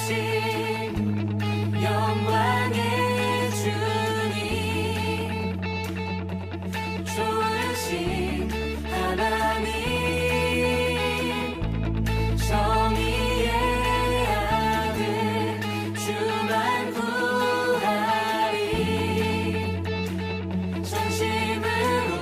영원하신 영광의 주님, 좋으신 하나님, 정의의 아들 주만 구하리. 전심으로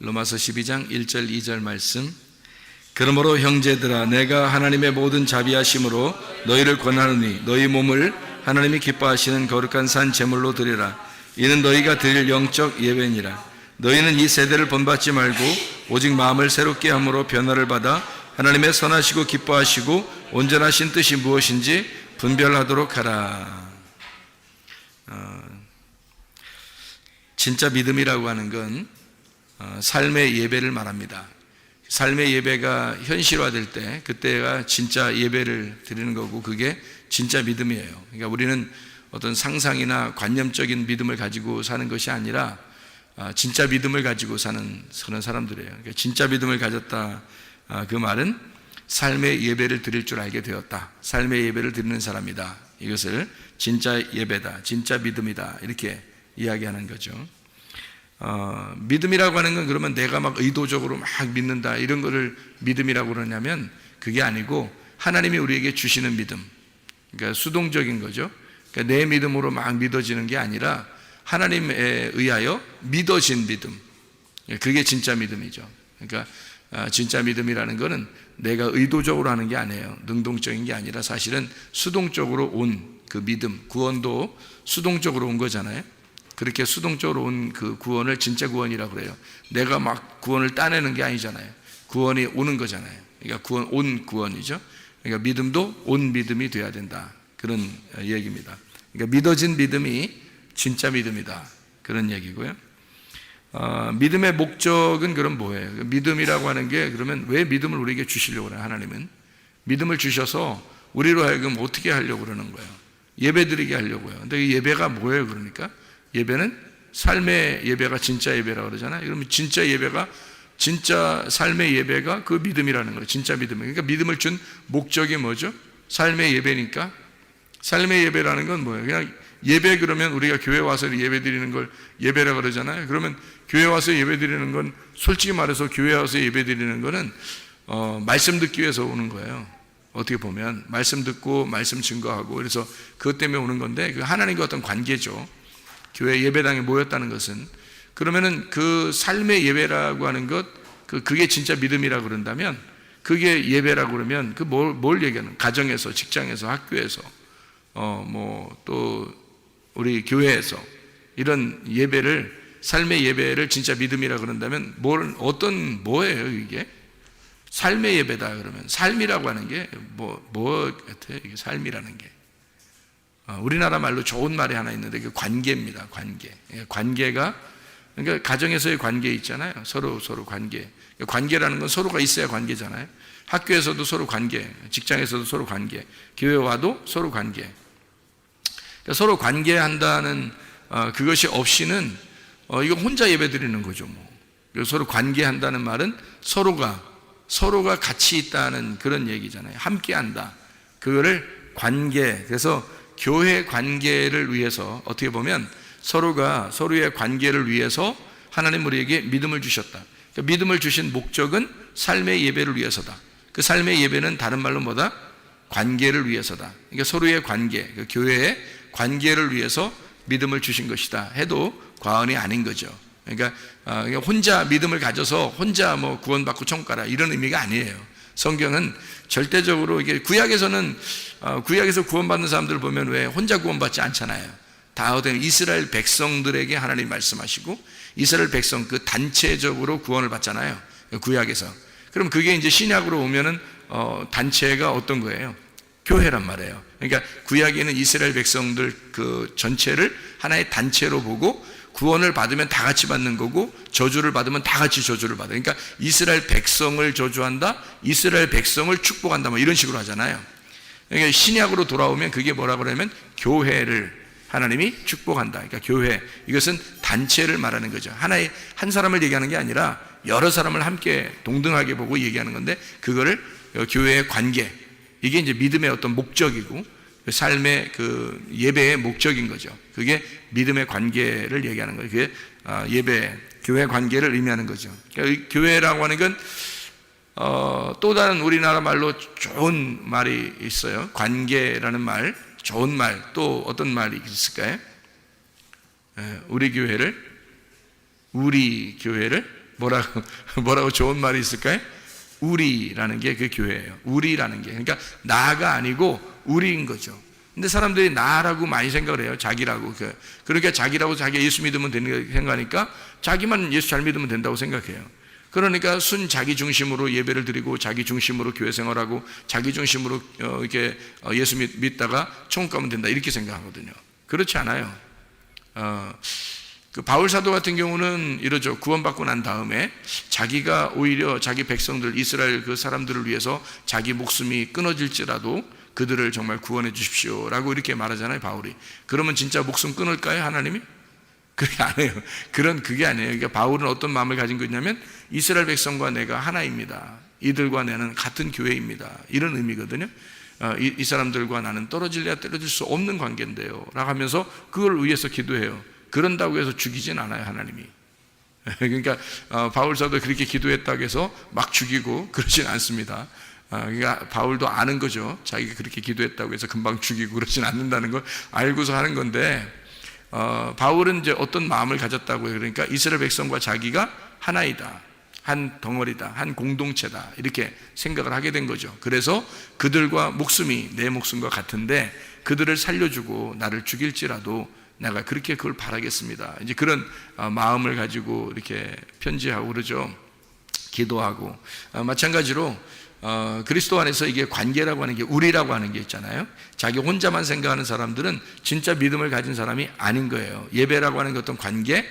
로마서 12장 1절 2절 말씀. 그러므로 형제들아 내가 하나님의 모든 자비하심으로 너희를 권하노니 너희 몸을 하나님이 기뻐하시는 거룩한 산 제물로 드리라. 이는 너희가 드릴 영적 예배니라. 너희는 이 세대를 본받지 말고 오직 마음을 새롭게 함으로 변화를 받아 하나님의 선하시고 기뻐하시고 온전하신 뜻이 무엇인지 분별하도록 하라. 진짜 믿음이라고 하는 건 삶의 예배를 말합니다. 삶의 예배가 현실화될 때 그때가 진짜 예배를 드리는 거고 그게 진짜 믿음이에요. 그러니까 우리는 어떤 상상이나 관념적인 믿음을 가지고 사는 것이 아니라 진짜 믿음을 가지고 사는 그런 사람들이에요. 그러니까 진짜 믿음을 가졌다, 그 말은 삶의 예배를 드릴 줄 알게 되었다, 삶의 예배를 드리는 사람이다, 이것을 진짜 예배다, 진짜 믿음이다, 이렇게 이야기하는 거죠. 믿음이라고 하는 건 그러면 내가 막 의도적으로 막 믿는다 이런 거를 믿음이라고 그러냐면 그게 아니고 하나님이 우리에게 주시는 믿음, 그러니까 수동적인 거죠. 그러니까 내 믿음으로 막 믿어지는 게 아니라 하나님에 의하여 믿어진 믿음, 그게 진짜 믿음이죠. 그러니까 진짜 믿음이라는 거는 내가 의도적으로 하는 게 아니에요. 능동적인 게 아니라 사실은 수동적으로 온 그 믿음, 구원도 수동적으로 온 거잖아요. 그렇게 수동적으로 온 그 구원을 진짜 구원이라고 그래요. 내가 막 구원을 따내는 게 아니잖아요. 구원이 오는 거잖아요. 그러니까 온 구원이죠. 그러니까 믿음도 온 믿음이 돼야 된다, 그런 얘기입니다. 그러니까 믿어진 믿음이 진짜 믿음이다, 그런 얘기고요. 믿음의 목적은 그럼 뭐예요? 믿음이라고 하는 게 그러면 왜 믿음을 우리에게 주시려고 그래요? 하나님은 믿음을 주셔서 우리로 하여금 어떻게 하려고 그러는 거예요? 예배드리게 하려고요. 근데 이 예배가 뭐예요? 그러니까 예배는 삶의 예배가 진짜 예배라고 그러잖아요. 그러면 진짜 예배가, 진짜 삶의 예배가 그 믿음이라는 거예요. 진짜 믿음. 그러니까 믿음을 준 목적이 뭐죠? 삶의 예배니까. 삶의 예배라는 건 뭐예요? 그냥 예배, 그러면 우리가 교회 와서 예배 드리는 걸 예배라 그러잖아요. 그러면 교회 와서 예배 드리는 건 솔직히 말해서 교회 와서 예배 드리는 거는 말씀 듣기 위해서 오는 거예요. 어떻게 보면 말씀 듣고 말씀 증거하고, 그래서 그것 때문에 오는 건데 그 하나님과 어떤 관계죠. 교회 예배당에 모였다는 것은, 그러면은 그 삶의 예배라고 하는 것, 그게 진짜 믿음이라고 그런다면, 그게 예배라고 그러면 뭘 얘기하는, 가정에서, 직장에서, 학교에서, 또 우리 교회에서 이런 예배를, 삶의 예배를 진짜 믿음이라고 그런다면 뭐예요 이게? 삶의 예배다 그러면 삶이라고 하는 게 뭐 같아요? 이게 삶이라는 게 우리나라 말로 좋은 말이 하나 있는데 그 관계입니다. 관계가, 그러니까 가정에서의 관계 있잖아요. 서로 관계. 관계라는 건 서로가 있어야 관계잖아요. 학교에서도 서로 관계, 직장에서도 서로 관계, 교회 와도 서로 관계. 그러니까 서로 관계한다는 그것이 없이는 이거 혼자 예배 드리는 거죠. 서로 관계한다는 말은 서로가 같이 있다는 그런 얘기잖아요. 함께 한다. 그거를 관계. 그래서 교회 관계를 위해서, 어떻게 보면 서로가 서로의 관계를 위해서 하나님 우리에게 믿음을 주셨다. 그러니까 믿음을 주신 목적은 삶의 예배를 위해서다. 그 삶의 예배는 다른 말로 뭐다? 관계를 위해서다. 그러니까 서로의 관계, 그 교회의 관계를 위해서 믿음을 주신 것이다 해도 과언이 아닌 거죠. 그러니까 혼자 믿음을 가져서 혼자 구원받고 천국 가라 이런 의미가 아니에요. 성경은 절대적으로, 이게 구약에서 구원받는 사람들을 보면 왜 혼자 구원받지 않잖아요. 다 어떤 이스라엘 백성들에게 하나님 말씀하시고 이스라엘 백성 그 단체적으로 구원을 받잖아요. 구약에서. 그럼 그게 이제 신약으로 오면은 단체가 어떤 거예요? 교회란 말이에요. 그러니까 구약에는 이스라엘 백성들 그 전체를 하나의 단체로 보고 구원을 받으면 다 같이 받는 거고 저주를 받으면 다 같이 저주를 받아요. 그러니까 이스라엘 백성을 저주한다, 이스라엘 백성을 축복한다, 이런 식으로 하잖아요. 그러니까 신약으로 돌아오면 그게 뭐라고 그러면 교회를 하나님이 축복한다. 그러니까 교회, 이것은 단체를 말하는 거죠. 한 사람을 얘기하는 게 아니라 여러 사람을 함께 동등하게 보고 얘기하는 건데, 그거를 교회의 관계, 이게 이제 믿음의 어떤 목적이고 삶의 그 예배의 목적인 거죠. 그게 믿음의 관계를 얘기하는 거예요. 그게 교회 관계를 의미하는 거죠. 그러니까 교회라고 하는 건 또 다른 우리나라 말로 좋은 말이 있어요. 관계라는 말, 좋은 말, 또 어떤 말이 있을까요? 우리 교회를 뭐라고 좋은 말이 있을까요? 우리라는 게 그 교회예요. 우리라는 게. 그러니까 나가 아니고 우리인 거죠. 근데 사람들이 나라고 많이 생각을 해요. 자기라고. 그러니까 자기라고 자기가 예수 믿으면 되는 생각하니까 자기만 예수 잘 믿으면 된다고 생각해요. 그러니까 순 자기 중심으로 예배를 드리고 자기 중심으로 교회 생활하고 자기 중심으로 이렇게 예수 믿다가 천국 가면 된다 이렇게 생각하거든요. 그렇지 않아요. 그 바울 사도 같은 경우는 이러죠. 구원받고 난 다음에 자기가 오히려 자기 백성들 이스라엘 그 사람들을 위해서 자기 목숨이 끊어질지라도 그들을 정말 구원해 주십시오 라고 이렇게 말하잖아요, 바울이. 그러면 진짜 목숨 끊을까요, 하나님이? 그게 아니에요. 그게 아니에요. 그러니까 바울은 어떤 마음을 가진 거냐면 이스라엘 백성과 내가 하나입니다. 이들과 나는 같은 교회입니다. 이런 의미거든요. 이 사람들과 나는 떨어질래야 떨어질 수 없는 관계인데요 라고 하면서 그걸 위해서 기도해요. 그런다고 해서 죽이진 않아요, 하나님이. 그러니까 바울 사도 그렇게 기도했다고 해서 막 죽이고 그러진 않습니다. 그러니까 바울도 아는 거죠. 자기가 그렇게 기도했다고 해서 금방 죽이고 그러진 않는다는 걸 알고서 하는 건데, 바울은 이제 어떤 마음을 가졌다고요. 그러니까 이스라엘 백성과 자기가 하나이다, 한 덩어리다, 한 공동체다 이렇게 생각을 하게 된 거죠. 그래서 그들과 목숨이 내 목숨과 같은데 그들을 살려주고 나를 죽일지라도 내가 그렇게 그걸 바라겠습니다. 이제 그런 마음을 가지고 이렇게 편지하고 그러죠. 기도하고. 마찬가지로 그리스도 안에서 이게 관계라고 하는 게 우리라고 하는 게 있잖아요. 자기 혼자만 생각하는 사람들은 진짜 믿음을 가진 사람이 아닌 거예요. 예배라고 하는 게 어떤 관계,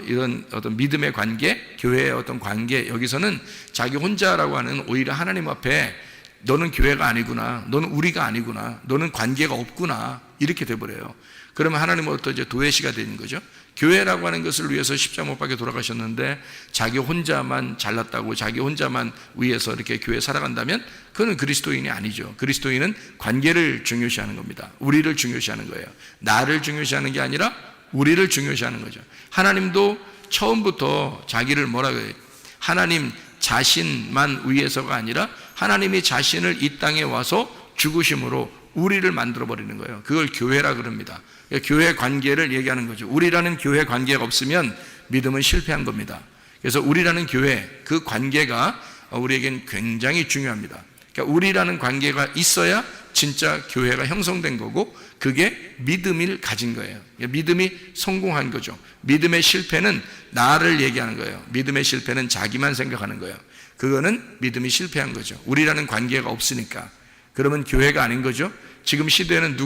이런 어떤 믿음의 관계, 교회의 어떤 관계, 여기서는 자기 혼자라고 하는 오히려 하나님 앞에 너는 교회가 아니구나, 너는 우리가 아니구나, 너는 관계가 없구나 이렇게 돼버려요. 그러면 하나님은 어떤 이제 도외시가 되는 거죠. 교회라고 하는 것을 위해서 십자가 못 박혀 돌아가셨는데 자기 혼자만 잘났다고 자기 혼자만 위해서 이렇게 교회 살아간다면 그건 그리스도인이 아니죠. 그리스도인은 관계를 중요시하는 겁니다. 우리를 중요시하는 거예요. 나를 중요시하는 게 아니라 우리를 중요시하는 거죠. 하나님도 처음부터 자기를 뭐라고 해요? 하나님 자신만 위해서가 아니라 하나님이 자신을 이 땅에 와서 죽으심으로 우리를 만들어버리는 거예요. 그걸 교회라 그럽니다. 교회 관계를 얘기하는 거죠. 우리라는 교회 관계가 없으면 믿음은 실패한 겁니다. 그래서 우리라는 교회, 그 관계가 우리에겐 굉장히 중요합니다. 그러니까 우리라는 관계가 있어야 진짜 교회가 형성된 거고 그게 믿음을 가진 거예요. 믿음이 성공한 거죠. 믿음의 실패는 나를 얘기하는 거예요. 믿음의 실패는 자기만 생각하는 거예요. 그거는 믿음이 실패한 거죠. 우리라는 관계가 없으니까. 그러면 교회가 아닌 거죠. 지금 시대에는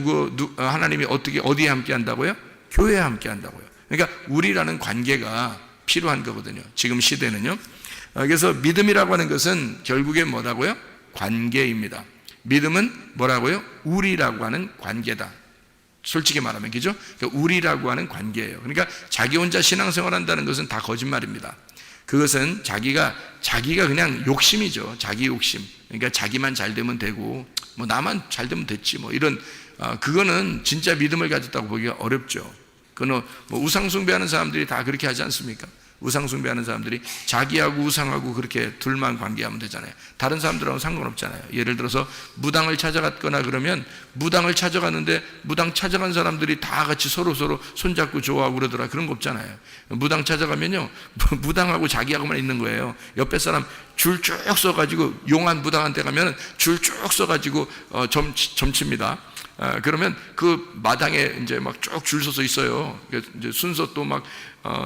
하나님이 어디에 함께 한다고요? 교회에 함께 한다고요. 그러니까 우리라는 관계가 필요한 거거든요. 지금 시대는요. 그래서 믿음이라고 하는 것은 결국에 뭐라고요? 관계입니다. 믿음은 뭐라고요? 우리라고 하는 관계다. 솔직히 말하면 그죠? 그러니까 우리라고 하는 관계예요. 그러니까 자기 혼자 신앙생활 한다는 것은 다 거짓말입니다. 그것은 자기가 그냥 욕심이죠. 자기 욕심. 그러니까 자기만 잘 되면 되고 뭐 나만 잘 되면 됐지 뭐 이런 그거는 진짜 믿음을 가졌다고 보기가 어렵죠. 그건 뭐 우상 숭배하는 사람들이 다 그렇게 하지 않습니까? 우상 숭배하는 사람들이 자기하고 우상하고 그렇게 둘만 관계하면 되잖아요. 다른 사람들하고는 상관없잖아요. 예를 들어서 무당을 찾아갔거나 그러면 무당을 찾아갔는데 무당 찾아간 사람들이 다 같이 서로 손잡고 좋아하고 그러더라. 그런 거 없잖아요. 무당 찾아가면요 무당하고 자기하고만 있는 거예요. 옆에 사람 줄 쭉 서가지고 용한 무당한테 가면 줄 쭉 서가지고 점칩니다. 그러면 그 마당에 이제 막 쭉 줄 서서 있어요. 이제 순서 또 막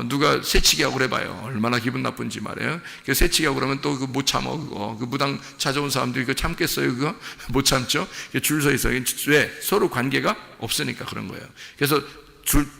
누가 새치기 하고 그래봐요. 얼마나 기분 나쁜지 말이에요. 새치기 하고 그러면 또 그 못 참어 그거. 그 무당 찾아온 사람들이 그거 참겠어요 그거? 못 참죠. 줄 서 있어요. 왜? 서로 관계가 없으니까 그런 거예요. 그래서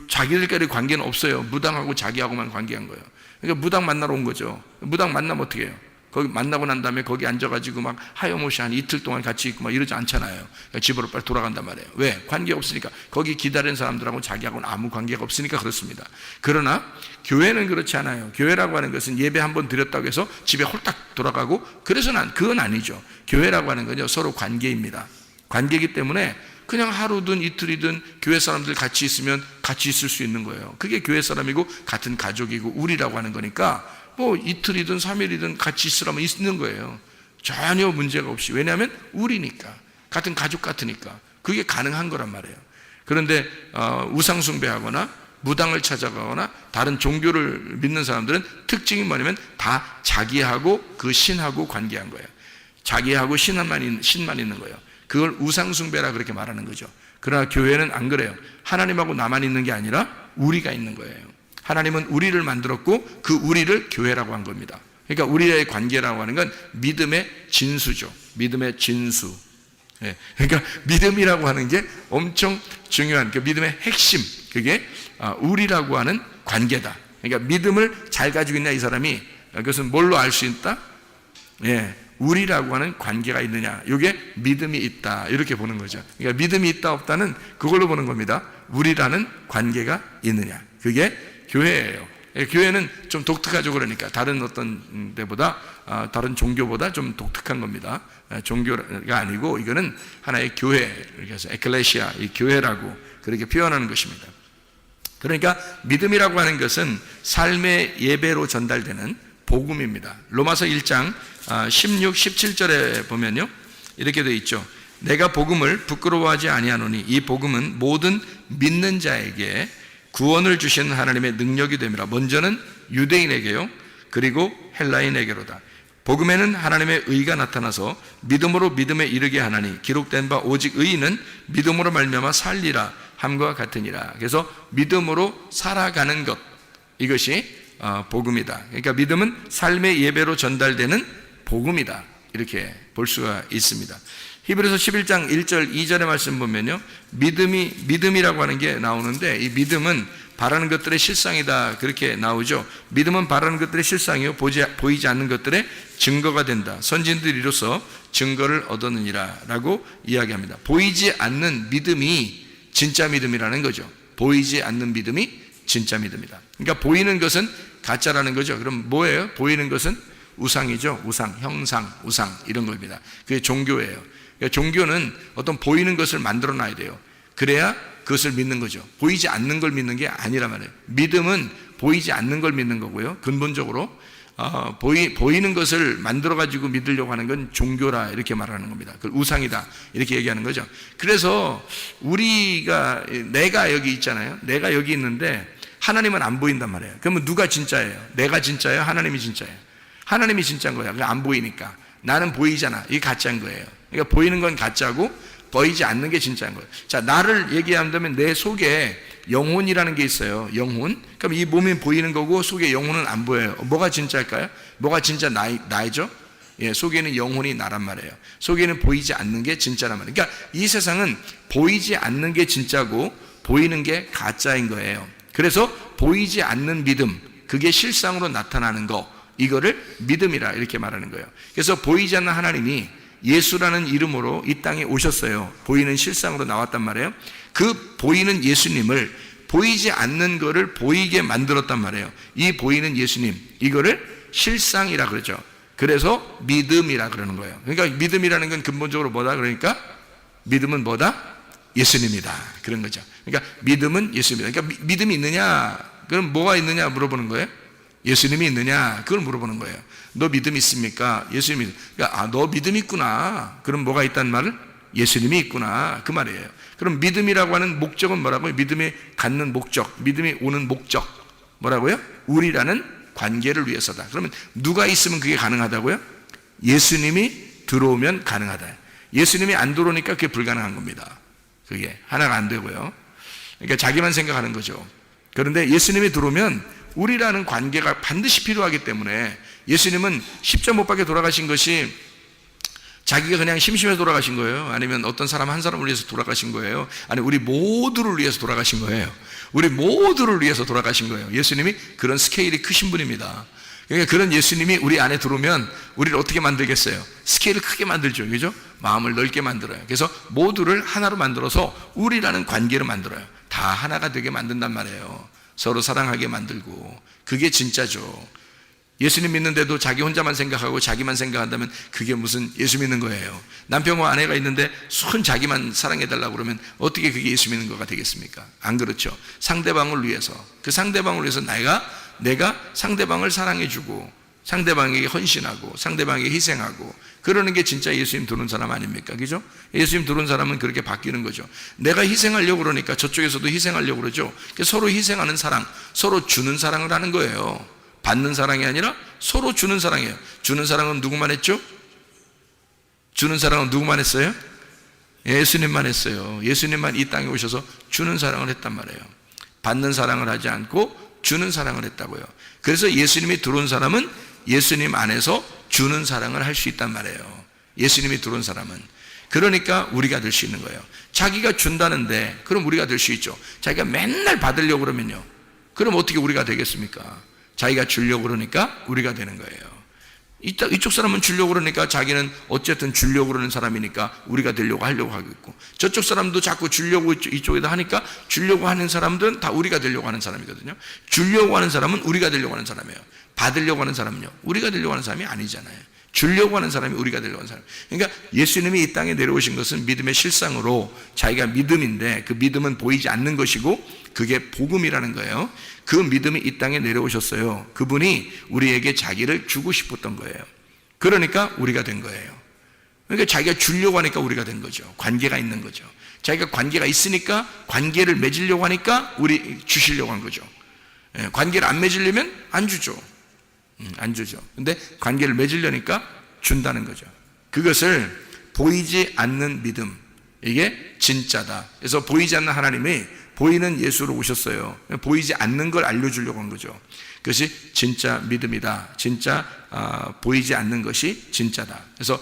자기들끼리 관계는 없어요. 무당하고 자기하고만 관계한 거예요. 그러니까 무당 만나러 온 거죠. 무당 만나면 어떻게 해요? 거기 만나고 난 다음에 거기 앉아가지고 막 하염없이 한 이틀 동안 같이 있고 막 이러지 않잖아요. 그러니까 집으로 빨리 돌아간단 말이에요. 왜? 관계가 없으니까. 거기 기다리는 사람들하고 자기하고는 아무 관계가 없으니까 그렇습니다. 그러나 교회는 그렇지 않아요. 교회라고 하는 것은 예배 한번 드렸다고 해서 집에 홀딱 돌아가고 그래서는 그건 아니죠. 교회라고 하는 건요 서로 관계입니다. 관계이기 때문에 그냥 하루든 이틀이든 교회 사람들 같이 있으면 같이 있을 수 있는 거예요. 그게 교회 사람이고 같은 가족이고 우리라고 하는 거니까 뭐 이틀이든 3일이든 같이 있으라면 있는 거예요. 전혀 문제가 없이. 왜냐하면 우리니까. 같은 가족 같으니까. 그게 가능한 거란 말이에요. 그런데 우상 숭배하거나 무당을 찾아가거나 다른 종교를 믿는 사람들은 특징이 뭐냐면 다 자기하고 그 신하고 관계한 거예요. 자기하고 신만 있는 거예요. 그걸 우상숭배라 그렇게 말하는 거죠. 그러나 교회는 안 그래요. 하나님하고 나만 있는 게 아니라 우리가 있는 거예요. 하나님은 우리를 만들었고 그 우리를 교회라고 한 겁니다. 그러니까 우리의 관계라고 하는 건 믿음의 진수죠. 믿음의 진수. 예. 그러니까 믿음이라고 하는 게 엄청 중요한 그 믿음의 핵심, 그게 우리라고 하는 관계다. 그러니까 믿음을 잘 가지고 있냐 이 사람이, 그것은 뭘로 알 수 있다? 예, 우리라고 하는 관계가 있느냐, 이게 믿음이 있다, 이렇게 보는 거죠. 그러니까 믿음이 있다 없다는 그걸로 보는 겁니다. 우리라는 관계가 있느냐, 그게 교회예요. 교회는 좀 독특하죠. 그러니까 다른 어떤 데보다, 다른 종교보다 좀 독특한 겁니다. 종교가 아니고 이거는 하나의 교회, 그래서 에클레시아, 이 교회라고 그렇게 표현하는 것입니다. 그러니까 믿음이라고 하는 것은 삶의 예배로 전달되는 복음입니다. 로마서 1장 16, 17절에 보면요, 이렇게 되어 있죠. 내가 복음을 부끄러워하지 아니하노니 이 복음은 모든 믿는 자에게 구원을 주시는 하나님의 능력이 됨이라. 먼저는 유대인에게요, 그리고 헬라인에게로다. 복음에는 하나님의 의가 나타나서 믿음으로 믿음에 이르게 하나니 기록된 바 오직 의인은 믿음으로 말미암아 살리라 함과 같으니라. 그래서 믿음으로 살아가는 것, 이것이 복음이다. 그러니까 믿음은 삶의 예배로 전달되는 복음이다, 이렇게 볼 수가 있습니다. 히브리서 11장 1절 2절의 말씀 보면요, 믿음이라고 하는 게 나오는데, 이 믿음은 바라는 것들의 실상이다, 그렇게 나오죠. 믿음은 바라는 것들의 실상이요 보이지 않는 것들의 증거가 된다. 선진들이로서 증거를 얻었느니라 라고 이야기합니다. 보이지 않는 믿음이 진짜 믿음이라는 거죠. 보이지 않는 믿음이 진짜 믿음이다. 그러니까 보이는 것은 가짜라는 거죠. 그럼 뭐예요? 보이는 것은 우상이죠. 우상, 형상, 우상, 이런 겁니다. 그게 종교예요. 그러니까 종교는 어떤 보이는 것을 만들어 놔야 돼요. 그래야 그것을 믿는 거죠. 보이지 않는 걸 믿는 게 아니라 말이에요. 믿음은 보이지 않는 걸 믿는 거고요. 근본적으로 보이는 것을 만들어 가지고 믿으려고 하는 건 종교라, 이렇게 말하는 겁니다. 그걸 우상이다, 이렇게 얘기하는 거죠. 그래서 내가 여기 있잖아요. 내가 여기 있는데 하나님은 안 보인단 말이에요. 그러면 누가 진짜예요? 내가 진짜예요? 하나님이 진짜예요? 하나님이 진짜인 거야. 안 보이니까. 나는 보이잖아. 이게 가짜인 거예요. 그러니까 보이는 건 가짜고 보이지 않는 게 진짜인 거예요. 자, 나를 얘기한다면 내 속에 영혼이라는 게 있어요. 영혼. 그럼 이 몸이 보이는 거고 속에 영혼은 안 보여요. 뭐가 진짜일까요? 뭐가 진짜 나이죠? 예, 속에는 영혼이 나란 말이에요. 속에는 보이지 않는 게 진짜란 말이에요. 그러니까 이 세상은 보이지 않는 게 진짜고 보이는 게 가짜인 거예요. 그래서 보이지 않는 믿음, 그게 실상으로 나타나는 거, 이거를 믿음이라 이렇게 말하는 거예요. 그래서 보이지 않는 하나님이 예수라는 이름으로 이 땅에 오셨어요. 보이는 실상으로 나왔단 말이에요. 그 보이는 예수님을, 보이지 않는 거를 보이게 만들었단 말이에요. 이 보이는 예수님, 이거를 실상이라 그러죠. 그래서 믿음이라 그러는 거예요. 그러니까 믿음이라는 건 근본적으로 뭐다? 그러니까 믿음은 뭐다? 예수님이다, 그런 거죠. 그러니까 믿음은 예수님이다. 그러니까 믿음이 있느냐? 그럼 뭐가 있느냐 물어보는 거예요. 예수님이 있느냐? 그걸 물어보는 거예요. 너 믿음 있습니까? 예수님이. 그러니까 너 믿음 있구나. 그럼 뭐가 있다는 말을? 예수님이 있구나, 그 말이에요. 그럼 믿음이라고 하는 목적은 뭐라고요? 믿음이 갖는 목적, 믿음이 오는 목적 뭐라고요? 우리라는 관계를 위해서다. 그러면 누가 있으면 그게 가능하다고요? 예수님이 들어오면 가능하다. 예수님이 안 들어오니까 그게 불가능한 겁니다. 그게 하나가 안 되고요. 그러니까 자기만 생각하는 거죠. 그런데 예수님이 들어오면 우리라는 관계가 반드시 필요하기 때문에, 예수님은 십자 못 박혀 돌아가신 것이 자기가 그냥 심심해서 돌아가신 거예요? 아니면 어떤 사람 한 사람을 위해서 돌아가신 거예요? 아니, 우리 모두를 위해서 돌아가신 거예요. 우리 모두를 위해서 돌아가신 거예요. 예수님이 그런 스케일이 크신 분입니다. 그러니까 그런 예수님이 우리 안에 들어오면 우리를 어떻게 만들겠어요? 스케일을 크게 만들죠. 그죠? 마음을 넓게 만들어요. 그래서 모두를 하나로 만들어서 우리라는 관계를 만들어요. 다 하나가 되게 만든단 말이에요. 서로 사랑하게 만들고. 그게 진짜죠. 예수님 믿는데도 자기 혼자만 생각하고 자기만 생각한다면 그게 무슨 예수 믿는 거예요. 남편과 아내가 있는데 손 자기만 사랑해달라고 그러면 어떻게 그게 예수 믿는 거가 되겠습니까? 안 그렇죠. 상대방을 위해서, 그 상대방을 위해서 내가 상대방을 사랑해주고 상대방에게 헌신하고 상대방에게 희생하고 그러는 게 진짜 예수님 들어온 사람 아닙니까? 그죠? 예수님 들어온 사람은 그렇게 바뀌는 거죠. 내가 희생하려고 그러니까 저쪽에서도 희생하려고 그러죠. 서로 희생하는 사랑, 서로 주는 사랑을 하는 거예요. 받는 사랑이 아니라 서로 주는 사랑이에요. 주는 사랑은 누구만 했죠? 주는 사랑은 누구만 했어요? 예수님만 했어요. 예수님만 이 땅에 오셔서 주는 사랑을 했단 말이에요. 받는 사랑을 하지 않고 주는 사랑을 했다고요. 그래서 예수님이 들어온 사람은 예수님 안에서 주는 사랑을 할 수 있단 말이에요. 예수님이 들어온 사람은. 그러니까 우리가 될 수 있는 거예요. 자기가 준다는데 그럼 우리가 될 수 있죠. 자기가 맨날 받으려고 그러면요, 그럼 어떻게 우리가 되겠습니까? 자기가 주려고 그러니까 우리가 되는 거예요. 이쪽 사람은 주려고 그러니까 자기는 어쨌든 주려고 그러는 사람이니까 우리가 되려고 하려고 하고 있고, 저쪽 사람도 자꾸 주려고 이쪽에다 하니까 주려고 하는 사람들은 다 우리가 되려고 하는 사람이거든요. 주려고 하는 사람은 우리가 되려고 하는 사람이에요. 받으려고 하는 사람은요, 우리가 되려고 하는 사람이 아니잖아요. 주려고 하는 사람이 우리가 되려고 하는 사람. 그러니까 예수님이 이 땅에 내려오신 것은 믿음의 실상으로, 자기가 믿음인데 그 믿음은 보이지 않는 것이고 그게 복음이라는 거예요. 그 믿음이 이 땅에 내려오셨어요. 그분이 우리에게 자기를 주고 싶었던 거예요. 그러니까 우리가 된 거예요. 그러니까 자기가 주려고 하니까 우리가 된 거죠. 관계가 있는 거죠. 자기가 관계가 있으니까 관계를 맺으려고 하니까 우리 주시려고 한 거죠. 관계를 안 맺으려면 안 주죠. 안 주죠. 근데 관계를 맺으려니까 준다는 거죠. 그것을 보이지 않는 믿음, 이게 진짜다. 그래서 보이지 않는 하나님이 보이는 예수로 오셨어요. 보이지 않는 걸 알려주려고 한 거죠. 그것이 진짜 믿음이다. 진짜 보이지 않는 것이 진짜다. 그래서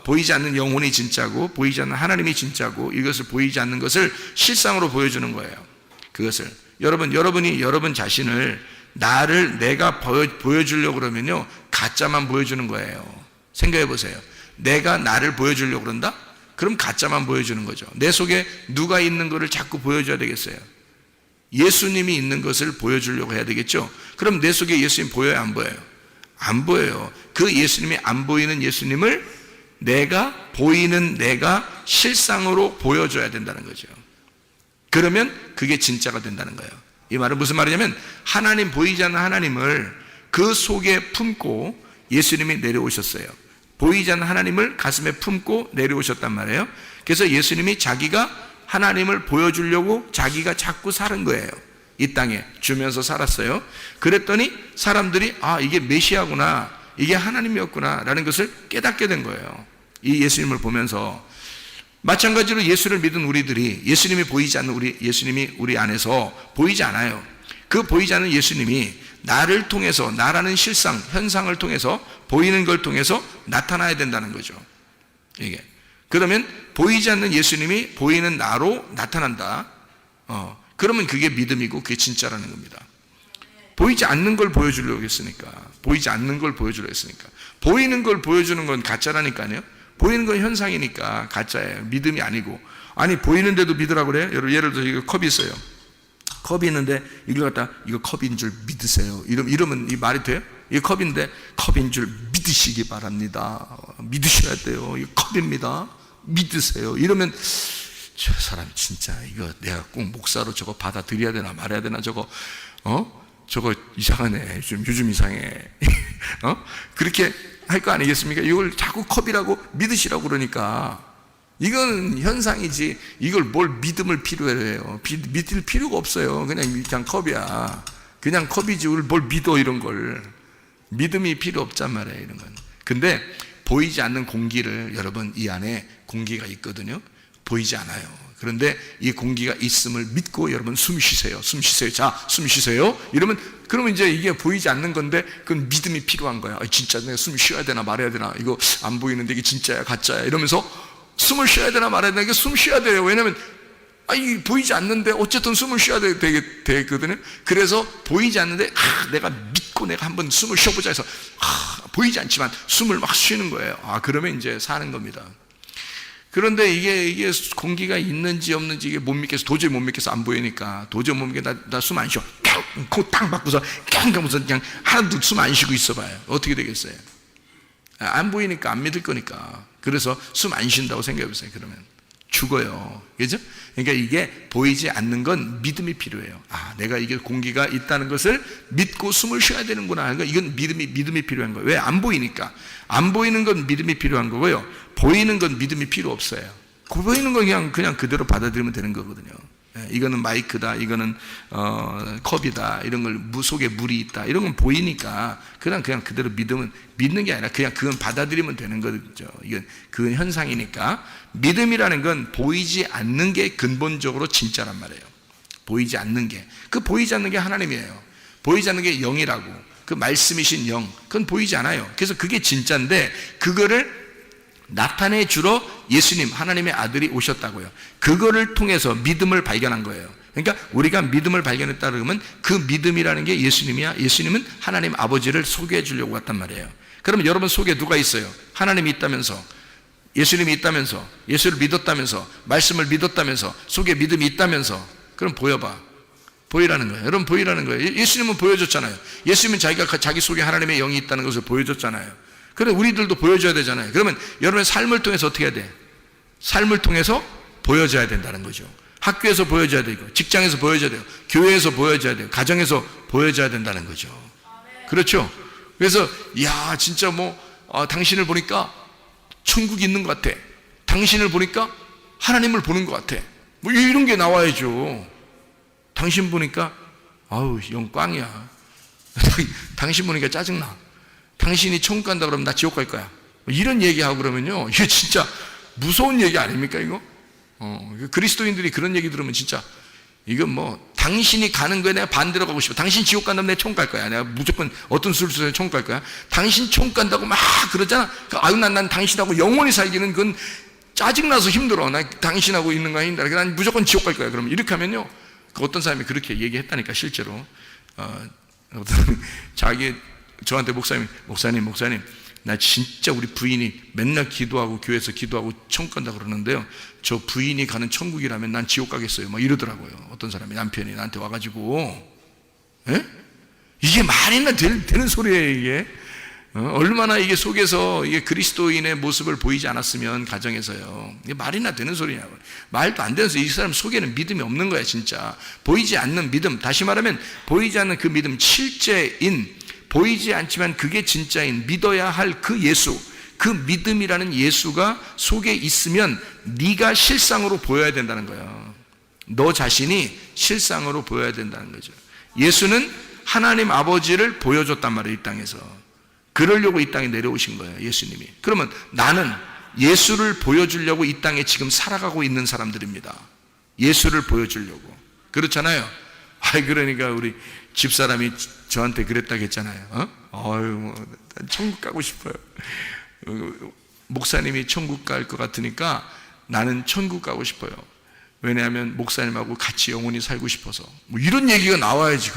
보이지 않는 영혼이 진짜고 보이지 않는 하나님이 진짜고, 이것을 보이지 않는 것을 실상으로 보여주는 거예요. 그것을 여러분이 여러분 자신을, 나를 내가 보여주려고 그러면요, 가짜만 보여주는 거예요. 생각해 보세요. 내가 나를 보여주려고 그런다? 그럼 가짜만 보여주는 거죠. 내 속에 누가 있는 것을 자꾸 보여줘야 되겠어요? 예수님이 있는 것을 보여주려고 해야 되겠죠. 그럼 내 속에 예수님 보여요, 안 보여요? 안 보여요. 그 예수님이 안 보이는 예수님을 보이는 내가 실상으로 보여줘야 된다는 거죠. 그러면 그게 진짜가 된다는 거예요. 이 말은 무슨 말이냐면, 하나님, 보이지 않는 하나님을 그 속에 품고 예수님이 내려오셨어요. 보이지 않는 하나님을 가슴에 품고 내려오셨단 말이에요. 그래서 예수님이 자기가 하나님을 보여주려고 자기가 자꾸 사는 거예요. 이 땅에 주면서 살았어요. 그랬더니 사람들이 이게 메시아구나, 이게 하나님이었구나 라는 것을 깨닫게 된 거예요. 이 예수님을 보면서. 마찬가지로 예수를 믿은 우리들이, 예수님이 보이지 않는 예수님이 우리 안에서 보이지 않아요. 그 보이지 않는 예수님이 나를 통해서, 나라는 실상, 현상을 통해서, 보이는 걸 통해서 나타나야 된다는 거죠. 이게. 그러면 보이지 않는 예수님이 보이는 나로 나타난다. 그러면 그게 믿음이고 그게 진짜라는 겁니다. 보이지 않는 걸 보여주려고 했으니까. 보이지 않는 걸 보여주려고 했으니까. 보이는 걸 보여주는 건 가짜라니까요. 보이는 건 현상이니까 가짜예요. 믿음이 아니고. 아니, 보이는데도 믿으라고 그래요? 예를 들어 이거 컵이 있어요. 컵이 있는데 이걸 갖다 이거 컵인 줄 믿으세요. 이러면 이 말이 돼요? 이 컵인데 컵인 줄 믿으시기 바랍니다. 믿으셔야 돼요. 이 컵입니다. 믿으세요. 이러면 저 사람 진짜 이거 내가 꼭 목사로 저거 받아들여야 되나 말아야 되나, 저거 이상하네. 요즘 이상해. 그렇게 할 거 아니겠습니까? 이걸 자꾸 컵이라고 믿으시라고 그러니까 이건 현상이지, 이걸 뭘 믿음을 필요해요. 믿을 필요가 없어요. 그냥 컵이야. 그냥 컵이지 뭘 믿어, 이런 걸. 믿음이 필요 없단 말이에요, 이런 건. 근데 보이지 않는 공기를, 여러분, 이 안에 공기가 있거든요. 보이지 않아요. 그런데 이 공기가 있음을 믿고 여러분 숨 쉬세요. 숨 쉬세요. 자, 숨 쉬세요. 그러면 이제 이게 보이지 않는 건데 그건 믿음이 필요한 거야. 진짜 내가 숨 쉬어야 되나 말아야 되나, 이거 안 보이는데 이게 진짜야 가짜야, 이러면서 숨을 쉬어야 되나 말아야 되나, 이게 숨 쉬어야 돼요. 왜냐면 이 보이지 않는데 어쨌든 숨을 쉬어야 되거든요. 그래서 보이지 않는데 내가 믿고 내가 한번 숨을 쉬어보자 해서 보이지 않지만 숨을 막 쉬는 거예요. 그러면 이제 사는 겁니다. 그런데 이게 공기가 있는지 없는지 이게 못 믿겠어. 도저히 못 믿겠어. 안 보이니까. 도저히 못 믿겠어. 나 숨 안 쉬어. 코 딱 막고서 하면서 그냥 하나도 숨 안 쉬고 있어봐요. 어떻게 되겠어요? 안 보이니까, 안 믿을 거니까. 그래서 숨 안 쉰다고 생각해보세요. 그러면 죽어요. 그죠? 그러니까 이게 보이지 않는 건 믿음이 필요해요. 아, 내가 이게 공기가 있다는 것을 믿고 숨을 쉬어야 되는구나. 그러니까 이건 믿음이 필요한 거예요. 왜? 안 보이니까. 안 보이는 건 믿음이 필요한 거고요. 보이는 건 믿음이 필요 없어요. 보이는 건 그냥 그대로 받아들이면 되는 거거든요. 이거는 마이크다, 이거는 컵이다, 이런 걸 속에 물이 있다, 이런 건 보이니까 그냥 그대로 믿는 게 아니라 그냥 그건 받아들이면 되는 거죠. 이건 그건 현상이니까. 믿음이라는 건 보이지 않는 게 근본적으로 진짜란 말이에요. 보이지 않는 게, 보이지 않는 게 하나님이에요. 보이지 않는 게 영이라고, 그 말씀이신 영, 그건 보이지 않아요. 그래서 그게 진짜인데 그거를 나타내 주러 예수님, 하나님의 아들이 오셨다고요. 그거를 통해서 믿음을 발견한 거예요. 그러니까 우리가 믿음을 발견했다 그러면 그 믿음이라는 게 예수님이야. 예수님은 하나님 아버지를 소개해 주려고 왔단 말이에요. 그러면 여러분 속에 누가 있어요? 하나님이 있다면서, 예수님이 있다면서, 예수를 믿었다면서, 말씀을 믿었다면서, 속에 믿음이 있다면서. 그럼 보여봐. 보이라는 거예요. 여러분 보이라는 거예요. 예수님은 보여줬잖아요. 예수님은 자기 속에 하나님의 영이 있다는 것을 보여줬잖아요. 그래, 우리들도 보여줘야 되잖아요. 그러면 여러분의 삶을 통해서 어떻게 해야 돼? 삶을 통해서 보여줘야 된다는 거죠. 학교에서 보여줘야 되고, 직장에서 보여줘야 돼요. 교회에서 보여줘야 돼요. 가정에서 보여줘야 된다는 거죠. 그렇죠? 그래서 야, 진짜 당신을 보니까 천국이 있는 것 같아. 당신을 보니까 하나님을 보는 것 같아. 이런 게 나와야죠. 당신 보니까 아우, 영 꽝이야. 당신 보니까 짜증나. 당신이 천국 간다 그러면 나 지옥 갈 거야. 이런 얘기하고 그러면요, 이게 진짜 무서운 얘기 아닙니까, 이거? 그리스도인들이 그런 얘기 들으면 진짜, 이건 당신이 가는 거에 내가 반대로 가고 싶어. 당신 지옥 간다면 내가 천국 갈 거야. 내가 무조건 어떤 수를 써서 천국 갈 거야. 당신 천국 간다고 막 그러잖아. 아유, 난 당신하고 영원히 살기는 그건 짜증나서 힘들어. 나 당신하고 있는 거야 힘들어. 난 무조건 지옥 갈 거야. 그러면 이렇게 하면요, 어떤 사람이 그렇게 얘기했다니까, 실제로. 저한테 목사님, 나 진짜 우리 부인이 맨날 기도하고 교회에서 기도하고 천국 간다 그러는데요, 저 부인이 가는 천국이라면 난 지옥 가겠어요. 이러더라고요. 어떤 사람이, 남편이 나한테 와가지고. 에? 이게 말이나 되는 소리예요, 이게? 얼마나 이게 속에서 이게 그리스도인의 모습을 보이지 않았으면 가정에서요, 이게 말이나 되는 소리냐고. 말도 안 되는 소리. 이 사람 속에는 믿음이 없는 거야, 진짜. 보이지 않는 믿음, 다시 말하면 보이지 않는 그 믿음, 실제인, 보이지 않지만 그게 진짜인, 믿어야 할 그 예수, 그 믿음이라는 예수가 속에 있으면 네가 실상으로 보여야 된다는 거예요. 너 자신이 실상으로 보여야 된다는 거죠. 예수는 하나님 아버지를 보여줬단 말이에요, 이 땅에서. 그러려고 이 땅에 내려오신 거예요, 예수님이. 그러면 나는 예수를 보여주려고 이 땅에 지금 살아가고 있는 사람들입니다. 예수를 보여주려고. 그렇잖아요. 그러니까 우리 집사람이 저한테 그랬다고 했잖아요. 천국 가고 싶어요. 목사님이 천국 갈 것 같으니까 나는 천국 가고 싶어요. 왜냐하면 목사님하고 같이 영원히 살고 싶어서. 이런 얘기가 나와야지.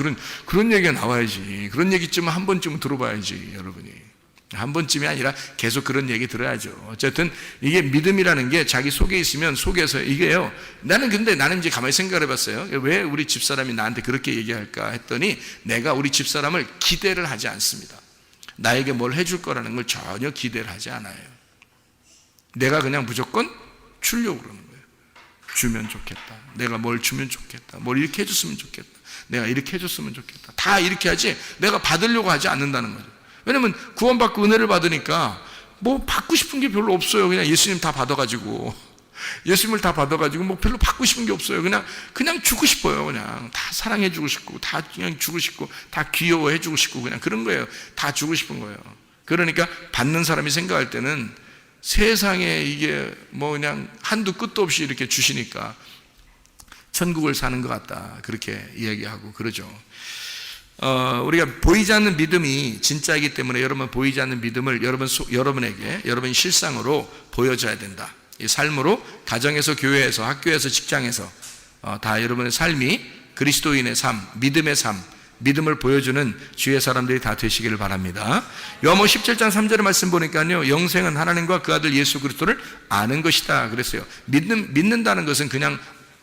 그런 얘기가 나와야지. 그런 얘기쯤은 한 번쯤은 들어봐야지, 여러분이. 한 번쯤이 아니라 계속 그런 얘기 들어야죠. 어쨌든 이게 믿음이라는 게 자기 속에 있으면 속에서 이게요. 나는 이제 가만히 생각을 해봤어요. 왜 우리 집사람이 나한테 그렇게 얘기할까 했더니, 내가 우리 집사람을 기대를 하지 않습니다. 나에게 뭘 해줄 거라는 걸 전혀 기대를 하지 않아요. 내가 그냥 무조건 주려고 그러는 거예요. 주면 좋겠다. 내가 뭘 주면 좋겠다. 뭘 이렇게 해줬으면 좋겠다. 내가 이렇게 해줬으면 좋겠다. 다 이렇게 하지 내가 받으려고 하지 않는다는 거죠. 왜냐면 구원받고 은혜를 받으니까 받고 싶은 게 별로 없어요. 그냥 예수님 다 받아가지고, 예수님을 다 받아가지고 별로 받고 싶은 게 없어요. 그냥 주고 싶어요. 그냥 다 사랑해주고 싶고, 다 그냥 주고 싶고, 다 귀여워해주고 싶고, 그냥 그런 거예요. 다 주고 싶은 거예요. 그러니까 받는 사람이 생각할 때는 세상에 이게 그냥 한두 끝도 없이 이렇게 주시니까 천국을 사는 것 같다, 그렇게 이야기하고 그러죠. 우리가 보이지 않는 믿음이 진짜이기 때문에 여러분 보이지 않는 믿음을 여러분에게 여러분 실상으로 보여줘야 된다. 이 삶으로, 가정에서, 교회에서, 학교에서, 직장에서 다 여러분의 삶이 그리스도인의 삶, 믿음의 삶, 믿음을 보여주는 주의 사람들이 다 되시기를 바랍니다. 요한복음 17장 3절의 말씀 보니까요, 영생은 하나님과 그 아들 예수 그리스도를 아는 것이다 그랬어요. 믿는다는 것은 그냥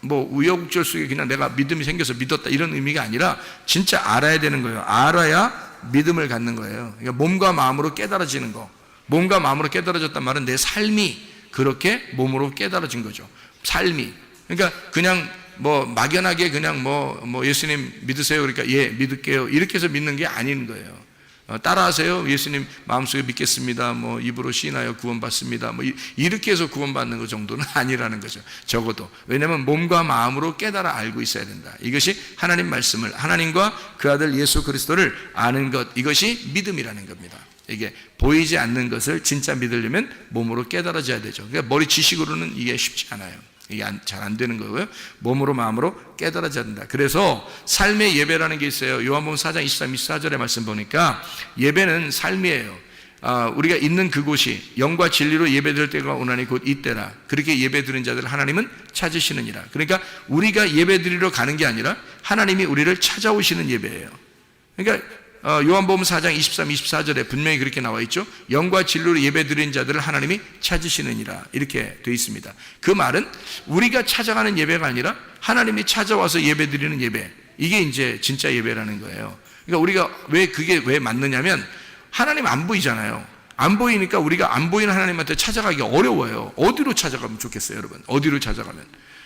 우여곡절 속에 그냥 내가 믿음이 생겨서 믿었다, 이런 의미가 아니라 진짜 알아야 되는 거예요. 알아야 믿음을 갖는 거예요. 그러니까 몸과 마음으로 깨달아지는 거. 몸과 마음으로 깨달아졌단 말은 내 삶이 그렇게 몸으로 깨달아진 거죠. 삶이. 그러니까 그냥 뭐 막연하게 그냥 뭐 예수님 믿으세요. 그러니까 예, 믿을게요. 이렇게 해서 믿는 게 아닌 거예요. 따라하세요. 예수님 마음속에 믿겠습니다. 뭐 입으로 시인하여 구원받습니다. 뭐 이렇게 해서 구원받는 것 정도는 아니라는 거죠. 적어도. 왜냐하면 몸과 마음으로 깨달아 알고 있어야 된다. 이것이 하나님 말씀을, 하나님과 그 아들 예수 그리스도를 아는 것, 이것이 믿음이라는 겁니다. 이게 보이지 않는 것을 진짜 믿으려면 몸으로 깨달아져야 되죠. 그러니까 머리 지식으로는 이게 쉽지 않아요. 이게 잘 안 되는 거고요. 몸으로 마음으로 깨달아져야 된다. 그래서 삶의 예배라는 게 있어요. 요한복음 4장 23, 24절의 말씀 보니까 예배는 삶이에요. 우리가 있는 그곳이 영과 진리로 예배드릴 때가 오나니 곧 이때라. 그렇게 예배드리는 자들 하나님은 찾으시느니라. 그러니까 우리가 예배드리러 가는 게 아니라 하나님이 우리를 찾아오시는 예배예요. 그러니까 요한복음 4장 23, 24절에 분명히 그렇게 나와 있죠. 영과 진리로 예배드리는 자들을 하나님이 찾으시느니라. 이렇게 되어 있습니다. 그 말은 우리가 찾아가는 예배가 아니라 하나님이 찾아와서 예배드리는 예배. 이게 이제 진짜 예배라는 거예요. 그러니까 우리가 그게 왜 맞느냐면 하나님 안 보이잖아요. 안 보이니까 우리가 안 보이는 하나님한테 찾아가기 어려워요. 어디로 찾아가면 좋겠어요, 여러분? 어디로 찾아가면?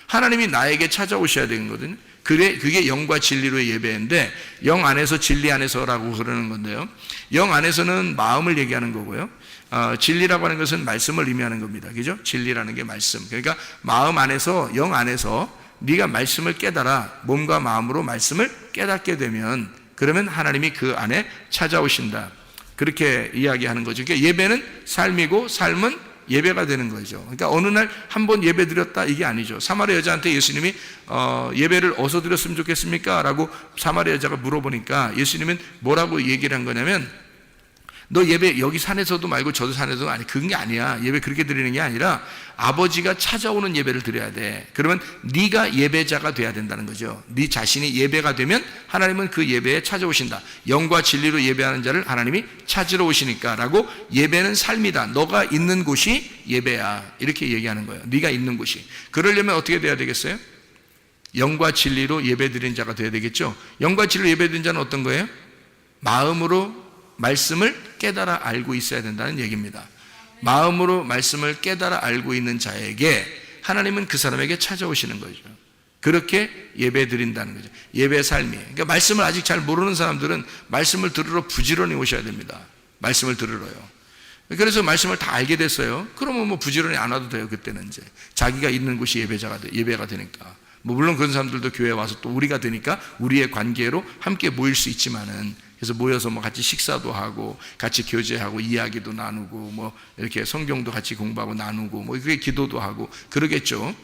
하나님이 나에게 찾아오셔야 되는 거거든요. 그게 영과 진리로의 예배인데, 영 안에서 진리 안에서라고 그러는 건데요. 영 안에서는 마음을 얘기하는 거고요. 진리라고 하는 것은 말씀을 의미하는 겁니다. 그죠? 진리라는 게 말씀. 그러니까 마음 안에서, 영 안에서 네가 말씀을 깨달아 몸과 마음으로 말씀을 깨닫게 되면, 그러면 하나님이 그 안에 찾아오신다. 그렇게 이야기하는 거죠. 그러니까 예배는 삶이고 삶은 예배가 되는 거죠. 그러니까 어느 날 한 번 예배 드렸다 이게 아니죠. 사마리아 여자한테 예수님이 예배를 어디서 드렸으면 좋겠습니까? 라고 사마리아 여자가 물어보니까 예수님은 뭐라고 얘기를 한 거냐면, 너 예배 여기 산에서도 말고 저도 산에서도 아니, 그게 아니야. 예배 그렇게 드리는 게 아니라 아버지가 찾아오는 예배를 드려야 돼. 그러면 네가 예배자가 돼야 된다는 거죠. 네 자신이 예배가 되면 하나님은 그 예배에 찾아오신다. 영과 진리로 예배하는 자를 하나님이 찾으러 오시니까 라고, 예배는 삶이다. 너가 있는 곳이 예배야. 이렇게 얘기하는 거예요. 네가 있는 곳이. 그러려면 어떻게 돼야 되겠어요? 영과 진리로 예배드리는 자가 돼야 되겠죠. 영과 진리로 예배드리는 자는 어떤 거예요? 마음으로 말씀을 깨달아 알고 있어야 된다는 얘기입니다. 마음으로 말씀을 깨달아 알고 있는 자에게 하나님은 그 사람에게 찾아오시는 거죠. 그렇게 예배 드린다는 거죠. 예배 삶이에요. 그러니까 말씀을 아직 잘 모르는 사람들은 말씀을 들으러 부지런히 오셔야 됩니다. 말씀을 들으러요. 그래서 말씀을 다 알게 됐어요. 그러면 뭐 부지런히 안 와도 돼요. 그때는 이제 자기가 있는 곳이 예배가 되니까. 뭐 물론 그런 사람들도 교회에 와서 또 우리가 되니까 우리의 관계로 함께 모일 수 있지만은, 그래서 모여서 뭐 같이 식사도 하고 같이 교제하고 이야기도 나누고 뭐 이렇게 성경도 같이 공부하고 나누고 뭐 그게 기도도 하고 그러겠죠.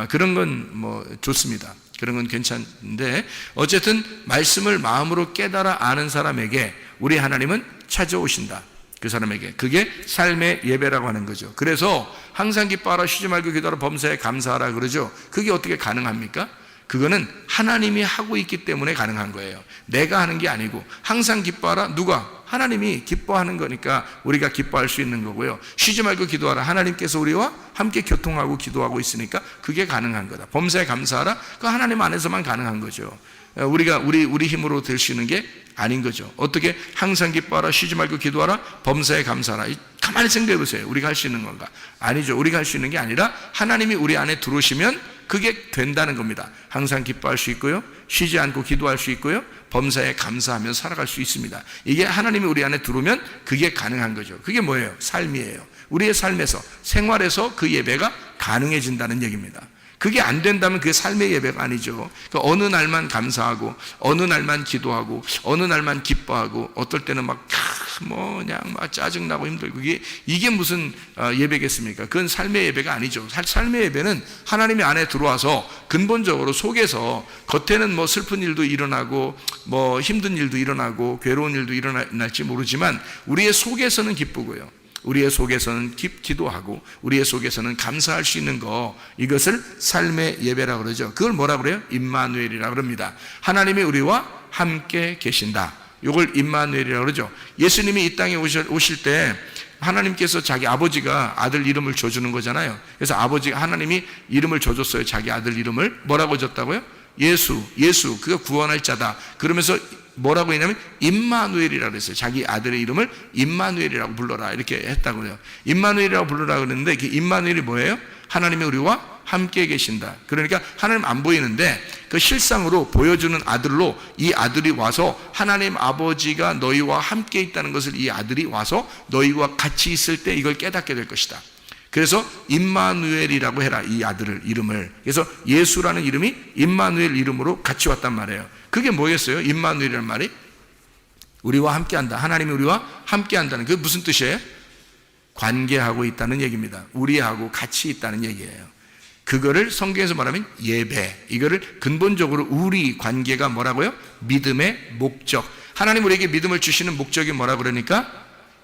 그런 건 뭐 좋습니다. 그런 건 괜찮은데, 어쨌든 말씀을 마음으로 깨달아 아는 사람에게 우리 하나님은 찾아오신다. 그 사람에게. 그게 삶의 예배라고 하는 거죠. 그래서 항상 기뻐하라, 쉬지 말고 기도하라, 범사에 감사하라 그러죠. 그게 어떻게 가능합니까? 그거는 하나님이 하고 있기 때문에 가능한 거예요. 내가 하는 게 아니고. 항상 기뻐하라, 누가? 하나님이 기뻐하는 거니까 우리가 기뻐할 수 있는 거고요. 쉬지 말고 기도하라, 하나님께서 우리와 함께 교통하고 기도하고 있으니까 그게 가능한 거다. 범사에 감사하라, 그 하나님 안에서만 가능한 거죠. 우리가 우리 힘으로 될 수 있는 게 아닌 거죠. 어떻게 항상 기뻐하라, 쉬지 말고 기도하라, 범사에 감사하라. 가만히 생각해 보세요. 우리가 할 수 있는 건가? 아니죠. 우리가 할 수 있는 게 아니라 하나님이 우리 안에 들어오시면 그게 된다는 겁니다. 항상 기뻐할 수 있고요, 쉬지 않고 기도할 수 있고요, 범사에 감사하며 살아갈 수 있습니다. 이게 하나님이 우리 안에 들어오면 그게 가능한 거죠. 그게 뭐예요? 삶이에요. 우리의 삶에서, 생활에서 그 예배가 가능해진다는 얘기입니다. 그게 안 된다면 그게 삶의 예배가 아니죠. 그러니까 어느 날만 감사하고, 어느 날만 기도하고, 어느 날만 기뻐하고, 어떨 때는 막 그냥 막 짜증나고 힘들고, 이게 무슨 예배겠습니까? 그건 삶의 예배가 아니죠. 삶의 예배는 하나님이 안에 들어와서 근본적으로 속에서, 겉에는 뭐 슬픈 일도 일어나고 뭐 힘든 일도 일어나고 괴로운 일도 일어날지 모르지만 우리의 속에서는 기쁘고요, 우리의 속에서는 기도하고 우리의 속에서는 감사할 수 있는 거, 이것을 삶의 예배라고 그러죠. 그걸 뭐라고 그래요? 임마누엘이라고 그럽니다. 하나님이 우리와 함께 계신다. 이걸 임마누엘이라고 그러죠. 예수님이 이 땅에 오실 때 하나님께서 자기 아버지가 아들 이름을 줘주는 거잖아요. 그래서 하나님이 이름을 줘줬어요. 자기 아들 이름을 뭐라고 줬다고요? 예수, 그가 구원할 자다. 그러면서 뭐라고 했냐면 임마누엘이라고 했어요. 자기 아들의 이름을 임마누엘이라고 불러라, 이렇게 했다고 그래요. 임마누엘이라고 부르라 그랬는데 그 임마누엘이 뭐예요? 하나님이 우리와 함께 계신다. 그러니까 하나님 안 보이는데 그 실상으로 보여주는 아들로 이 아들이 와서 하나님 아버지가 너희와 함께 있다는 것을 이 아들이 와서 너희와 같이 있을 때 이걸 깨닫게 될 것이다. 그래서 임마누엘이라고 해라, 이 아들을 이름을. 그래서 예수라는 이름이 임마누엘 이름으로 같이 왔단 말이에요. 그게 뭐겠어요? 임마누엘이라는 말이 우리와 함께한다. 하나님이 우리와 함께한다는 그 무슨 뜻이에요? 관계하고 있다는 얘기입니다. 우리하고 같이 있다는 얘기예요. 그거를 성경에서 말하면 예배, 이거를 근본적으로 우리 관계가 뭐라고요? 믿음의 목적. 하나님 우리에게 믿음을 주시는 목적이 뭐라 그러니까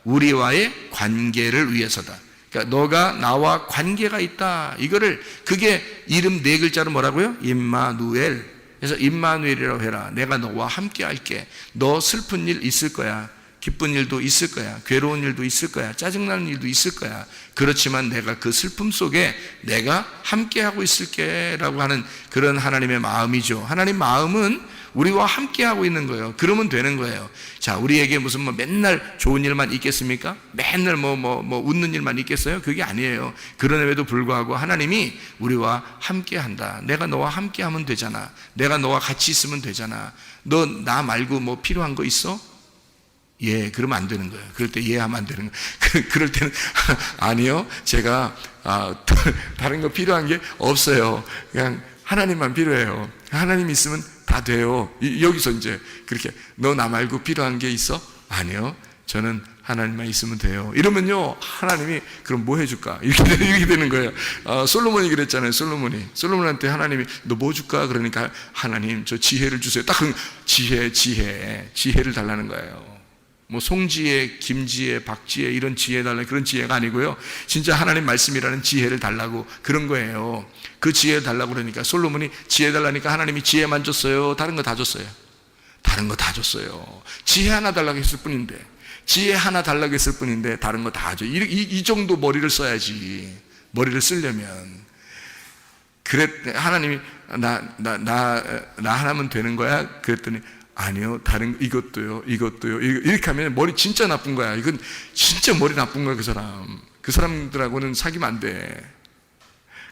우리와의 관계를 위해서다. 그러니까 너가 나와 관계가 있다. 이거를 그게 이름 네 글자로 뭐라고요? 임마누엘. 그래서 임마누엘이라고 해라. 내가 너와 함께 할게. 너 슬픈 일 있을 거야. 기쁜 일도 있을 거야. 괴로운 일도 있을 거야. 짜증나는 일도 있을 거야. 그렇지만 내가 그 슬픔 속에 내가 함께하고 있을게 라고 하는 그런 하나님의 마음이죠. 하나님 마음은 우리와 함께하고 있는 거예요. 그러면 되는 거예요. 자, 우리에게 무슨 맨날 좋은 일만 있겠습니까? 맨날 웃는 일만 있겠어요? 그게 아니에요. 그럼에도 불구하고 하나님이 우리와 함께한다. 내가 너와 함께하면 되잖아. 내가 너와 같이 있으면 되잖아. 너 나 말고 뭐 필요한 거 있어? 예, 그러면 안 되는 거예요. 그럴 때 예 하면 안 되는 거예요. 그럴 때는 아니요, 제가 다른 거 필요한 게 없어요. 그냥 하나님만 필요해요. 하나님 있으면 다 돼요. 여기서 이제 그렇게 너 나 말고 필요한 게 있어? 아니요, 저는 하나님만 있으면 돼요. 이러면요, 하나님이 그럼 뭐 해줄까? 이렇게 되는 거예요. 솔로몬이 그랬잖아요. 솔로몬한테 하나님이 너 뭐 줄까? 그러니까 하나님 저 지혜를 주세요. 딱 지혜를 달라는 거예요. 뭐 송지혜, 김지혜, 박지혜 이런 지혜 달라는 그런 지혜가 아니고요. 진짜 하나님 말씀이라는 지혜를 달라고 그런 거예요. 그 지혜를 달라고 그러니까 솔로몬이 지혜 달라니까 하나님이 지혜만 줬어요? 다른 거 다 줬어요? 다른 거 다 줬어요. 지혜 하나 달라고 했을 뿐인데, 지혜 하나 달라고 했을 뿐인데 다른 거 다 줘. 이 정도 머리를 써야지. 머리를 쓰려면. 하나님이 나 하나면 되는 거야? 그랬더니 아니요, 다른 이것도요 이렇게 하면 머리 진짜 나쁜 거야. 이건 진짜 머리 나쁜 거야. 그 사람들하고는 사귀면 안 돼.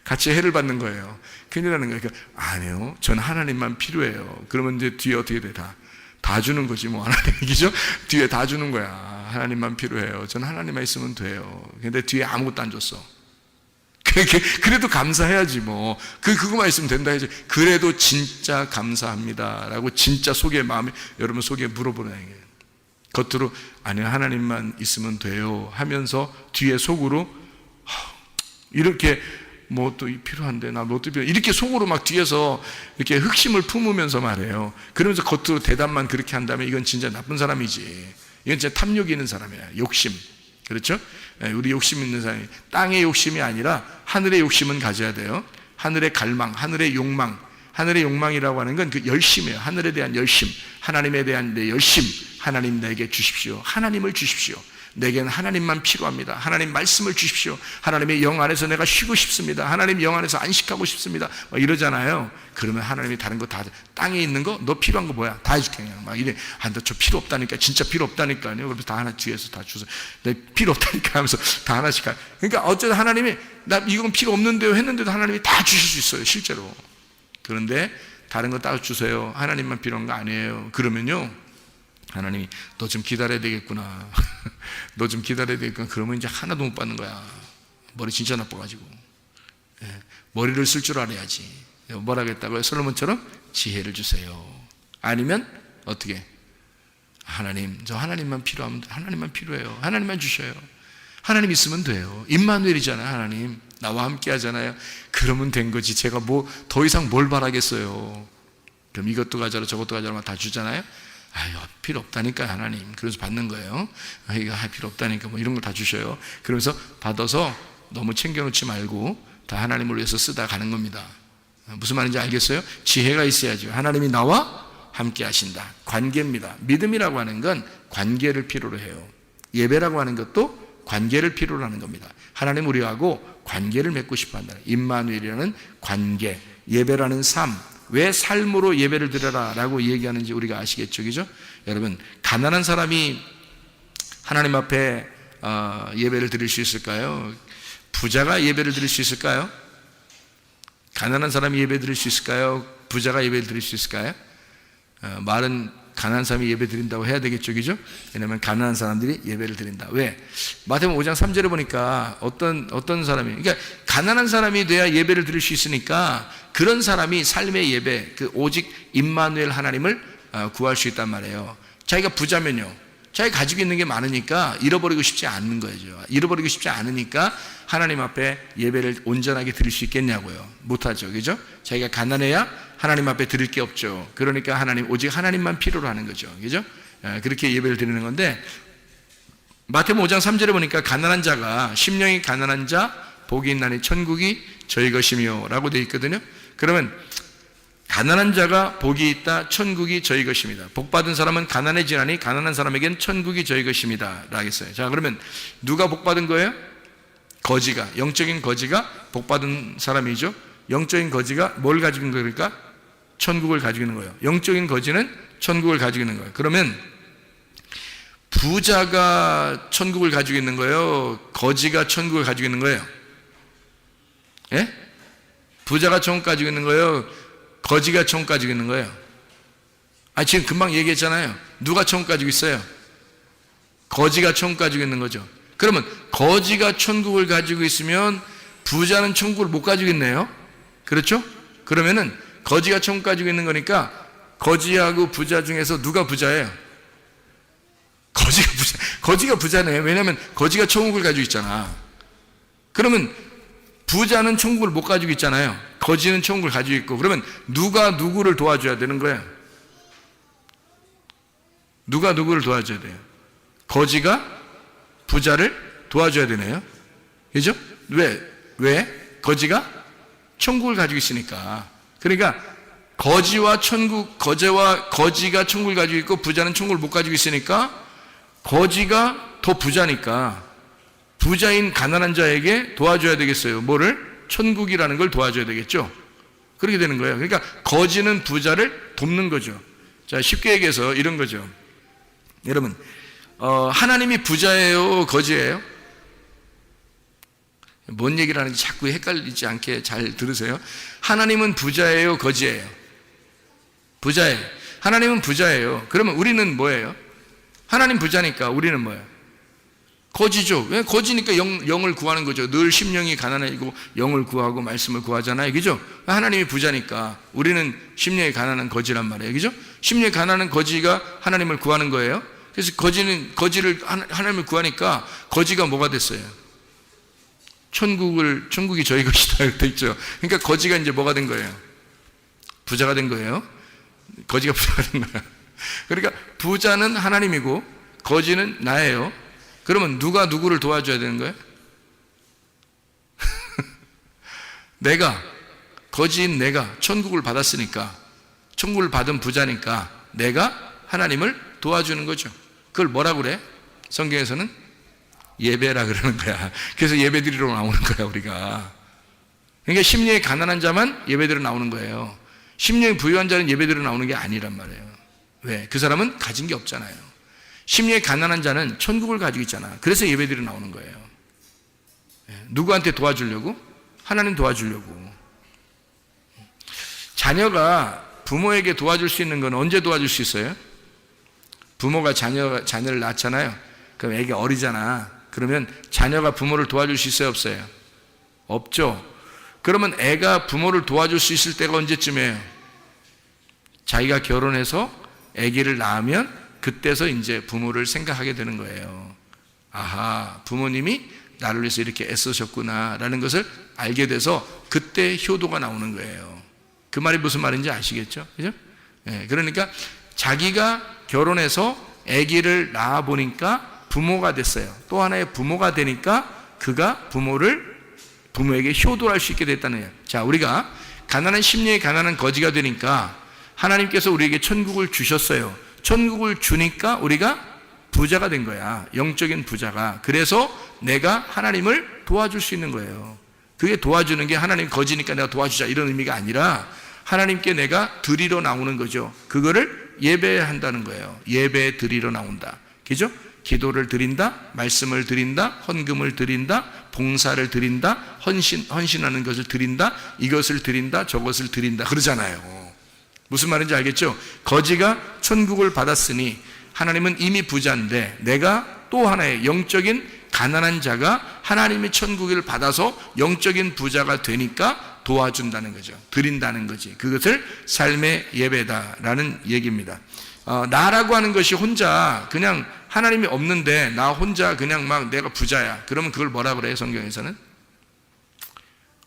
같이 해를 받는 거예요. 큰일 나는 거예요. 그러니까 아니요, 전 하나님만 필요해요. 그러면 이제 뒤에 어떻게 돼? 다 주는 거지 뭐. 하나님이죠? 뒤에 다 주는 거야. 하나님만 필요해요. 전 하나님만 있으면 돼요. 근데 뒤에 아무것도 안 줬어. 그래도 감사해야지 뭐. 그거만 있으면 된다 해야지. 그래도 진짜 감사합니다 라고 진짜 속에 마음에, 여러분 속에 물어보는 얘기예요. 겉으로 아니요, 하나님만 있으면 돼요 하면서 뒤에 속으로 이렇게 뭐 또 필요한데 나 뭐 또 필요해, 이렇게 속으로 막 뒤에서 이렇게 흑심을 품으면서 말해요. 그러면서 겉으로 대답만 그렇게 한다면 이건 진짜 나쁜 사람이지. 이건 진짜 탐욕이 있는 사람이야. 욕심. 그렇죠? 우리 욕심 있는 사람이 땅의 욕심이 아니라 하늘의 욕심은 가져야 돼요. 하늘의 갈망, 하늘의 욕망. 하늘의 욕망이라고 하는 건 그 열심이에요. 하늘에 대한 열심, 하나님에 대한 내 열심. 하나님 내게 주십시오. 하나님을 주십시오. 내게는 하나님만 필요합니다. 하나님 말씀을 주십시오. 하나님의 영 안에서 내가 쉬고 싶습니다. 하나님 영 안에서 안식하고 싶습니다. 막 이러잖아요. 그러면 하나님이 다른 거 다, 땅에 있는 거 너 필요한 거 뭐야? 다 해줄게. 그냥 막 이래. 너 저 필요 없다니까. 진짜 필요 없다니까요. 그래서 다 하나 뒤에서 다 주세요. 내 필요 없다니까 하면서 다 하나씩 가. 그러니까 어쨌든 하나님이 나 이건 필요 없는데요 했는데도 하나님이 다 주실 수 있어요. 실제로. 그런데 다른 거 다 주세요. 하나님만 필요한 거 아니에요. 그러면요, 하나님이 너 좀 기다려야 되겠구나. 너 좀 기다려야 되겠구나. 그러면 이제 하나도 못 받는 거야. 머리 진짜 나빠가지고. 머리를 쓸 줄 알아야지. 뭐라 그랬다고요? 솔로몬처럼 지혜를 주세요. 아니면 어떻게? 하나님, 저 하나님만 필요하면 하나님만 필요해요. 하나님만 주셔요. 하나님 있으면 돼요. 임마누엘이잖아요. 하나님 나와 함께 하잖아요. 그러면 된 거지. 제가 뭐 더 이상 뭘 바라겠어요. 그럼 이것도 가져라 저것도 가져라 다 주잖아요. 아유, 필요 없다니까 하나님. 그래서 받는 거예요. 이거 필요 없다니까 뭐 이런 걸 다 주셔요. 그러면서 받아서 너무 챙겨놓지 말고 다 하나님을 위해서 쓰다 가는 겁니다. 무슨 말인지 알겠어요? 지혜가 있어야죠. 하나님이 나와 함께 하신다. 관계입니다. 믿음이라고 하는 건 관계를 필요로 해요. 예배라고 하는 것도 관계를 필요로 하는 겁니다. 하나님 우리하고 관계를 맺고 싶어 한다. 임마누엘이라는 관계, 예배라는 삶. 왜 삶으로 예배를 드려라 라고 얘기하는지 우리가 아시겠죠? 그죠? 여러분, 가난한 사람이 하나님 앞에 예배를 드릴 수 있을까요? 부자가 예배를 드릴 수 있을까요? 가난한 사람이 예배 드릴 수 있을까요? 부자가 예배 드릴 수 있을까요? 말은 가난한 사람이 예배 드린다고 해야 되겠죠, 그죠? 왜냐하면 가난한 사람들이 예배를 드린다. 왜? 마태복음 5장 3절에 보니까 어떤 사람이, 그러니까 가난한 사람이 돼야 예배를 드릴 수 있으니까 그런 사람이 삶의 예배, 그 오직 임마누엘 하나님을 구할 수 있단 말이에요. 자기가 부자면요, 자기가 가지고 있는 게 많으니까 잃어버리고 싶지 않는 거죠. 잃어버리고 싶지 않으니까 하나님 앞에 예배를 온전하게 드릴 수 있겠냐고요. 못하죠, 그죠? 자기가 가난해야 하나님 앞에 드릴 게 없죠. 그러니까 오직 하나님만 필요로 하는 거죠, 그죠? 그렇게 예배를 드리는 건데, 마태복음 5장 3절에 보니까 가난한 자가, 심령이 가난한 자 복이 있나니 천국이 저희 것이며 라고 되어 있거든요. 그러면 가난한 자가 복이 있다, 천국이 저희 것입니다. 복 받은 사람은 가난해지나니 가난한 사람에겐 천국이 저희 것입니다 라고 했어요. 자, 그러면 누가 복 받은 거예요? 거지가, 영적인 거지가 복 받은 사람이죠. 영적인 거지가 뭘 가지고 있는 거니까? 천국을 가지고 있는 거예요. 영적인 거지는 천국을 가지고 있는 거예요. 그러면 부자가 천국을 가지고 있는 거예요? 거지가 천국을 가지고 있는 거예요? 예? 부자가 천국 가지고 있는 거예요? 거지가 천국 가지고 있는 거예요? 지금 금방 얘기했잖아요. 누가 천국 가지고 있어요? 거지가 천국 가지고 있는 거죠. 그러면 거지가 천국을 가지고 있으면 부자는 천국을 못 가지고 있네요. 그렇죠? 그러면은 거지가 천국 가지고 있는 거니까 거지하고 부자 중에서 누가 부자예요? 거지가 부자네요. 왜냐하면 거지가 천국을 가지고 있잖아. 그러면 부자는 천국을 못 가지고 있잖아요. 거지는 천국을 가지고 있고. 그러면 누가 누구를 도와줘야 되는 거예요? 누가 누구를 도와줘야 돼요? 거지가 부자를 도와줘야 되네요. 그죠? 왜? 거지가 천국을 가지고 있으니까. 그러니까 거지가 천국을 가지고 있고 부자는 천국을 못 가지고 있으니까 거지가 더 부자니까 부자인 가난한 자에게 도와줘야 되겠어요. 뭐를? 천국이라는 걸 도와줘야 되겠죠. 그렇게 되는 거예요. 그러니까 거지는 부자를 돕는 거죠. 자, 쉽게 얘기해서 이런 거죠. 여러분, 하나님이 부자예요, 거지예요? 뭔 얘기를 하는지 자꾸 헷갈리지 않게 잘 들으세요. 하나님은 부자예요, 거지예요? 부자예요. 하나님은 부자예요. 그러면 우리는 뭐예요? 하나님 부자니까 우리는 뭐예요? 거지죠. 왜? 거지니까 영을 구하는 거죠. 늘 심령이 가난해지고 영을 구하고 말씀을 구하잖아요, 그죠? 하나님이 부자니까 우리는 심령이 가난한 거지란 말이에요, 그죠? 심령이 가난한 거지가 하나님을 구하는 거예요. 그래서 거지를 하나님을 구하니까 거지가 뭐가 됐어요? 천국이 저희 것이다 이렇게 있죠. 그러니까 거지가 이제 뭐가 된 거예요? 부자가 된 거예요. 거지가 부자가 된 거예요. 그러니까 부자는 하나님이고 거지는 나예요. 그러면 누가 누구를 도와줘야 되는 거예요? 거지인 내가 천국을 받았으니까, 천국을 받은 부자니까 내가 하나님을 도와주는 거죠. 그걸 뭐라고 그래? 성경에서는 예배라 그러는 거야. 그래서 예배 드리러 나오는 거야, 우리가. 그러니까 심령이 가난한 자만 예배 드리러 나오는 거예요. 심령이 부유한 자는 예배 드리러 나오는 게 아니란 말이에요. 왜? 그 사람은 가진 게 없잖아요. 심령이 가난한 자는 천국을 가지고 있잖아. 그래서 예배 드리러 나오는 거예요. 누구한테 도와주려고? 하나님 도와주려고. 자녀가 부모에게 도와줄 수 있는 건 언제 도와줄 수 있어요? 부모가 자녀를 낳잖아요. 그럼 애기 어리잖아. 그러면 자녀가 부모를 도와줄 수 있어요, 없어요? 없죠. 그러면 애가 부모를 도와줄 수 있을 때가 언제쯤이에요? 자기가 결혼해서 애기를 낳으면 그때서 이제 부모를 생각하게 되는 거예요. 아하, 부모님이 나를 위해서 이렇게 애쓰셨구나 라는 것을 알게 돼서 그때 효도가 나오는 거예요. 그 말이 무슨 말인지 아시겠죠? 그죠? 그러니까 자기가 결혼해서 아기를 낳아 보니까 부모가 됐어요. 또 하나의 부모가 되니까 그가 부모에게 효도를 할 수 있게 됐다는 거예요. 자, 우리가 가난한 심령이 가난한 거지가 되니까 하나님께서 우리에게 천국을 주셨어요. 천국을 주니까 우리가 부자가 된 거야. 영적인 부자가. 그래서 내가 하나님을 도와줄 수 있는 거예요. 그게 도와주는 게 하나님 거지니까 내가 도와주자 이런 의미가 아니라 하나님께 내가 드리러 나오는 거죠. 그거를 예배한다는 거예요. 예배 드리러 나온다. 그죠? 기도를 드린다, 말씀을 드린다, 헌금을 드린다, 봉사를 드린다, 헌신하는 것을 드린다, 이것을 드린다, 저것을 드린다 그러잖아요. 무슨 말인지 알겠죠? 거지가 천국을 받았으니 하나님은 이미 부자인데 내가 또 하나의 영적인 가난한 자가 하나님의 천국을 받아서 영적인 부자가 되니까 도와준다는 거죠. 드린다는 거지. 그것을 삶의 예배다라는 얘기입니다. 나라고 하는 것이 혼자 그냥 하나님이 없는데 나 혼자 그냥 막 내가 부자야. 그러면 그걸 뭐라 그래요? 성경에서는?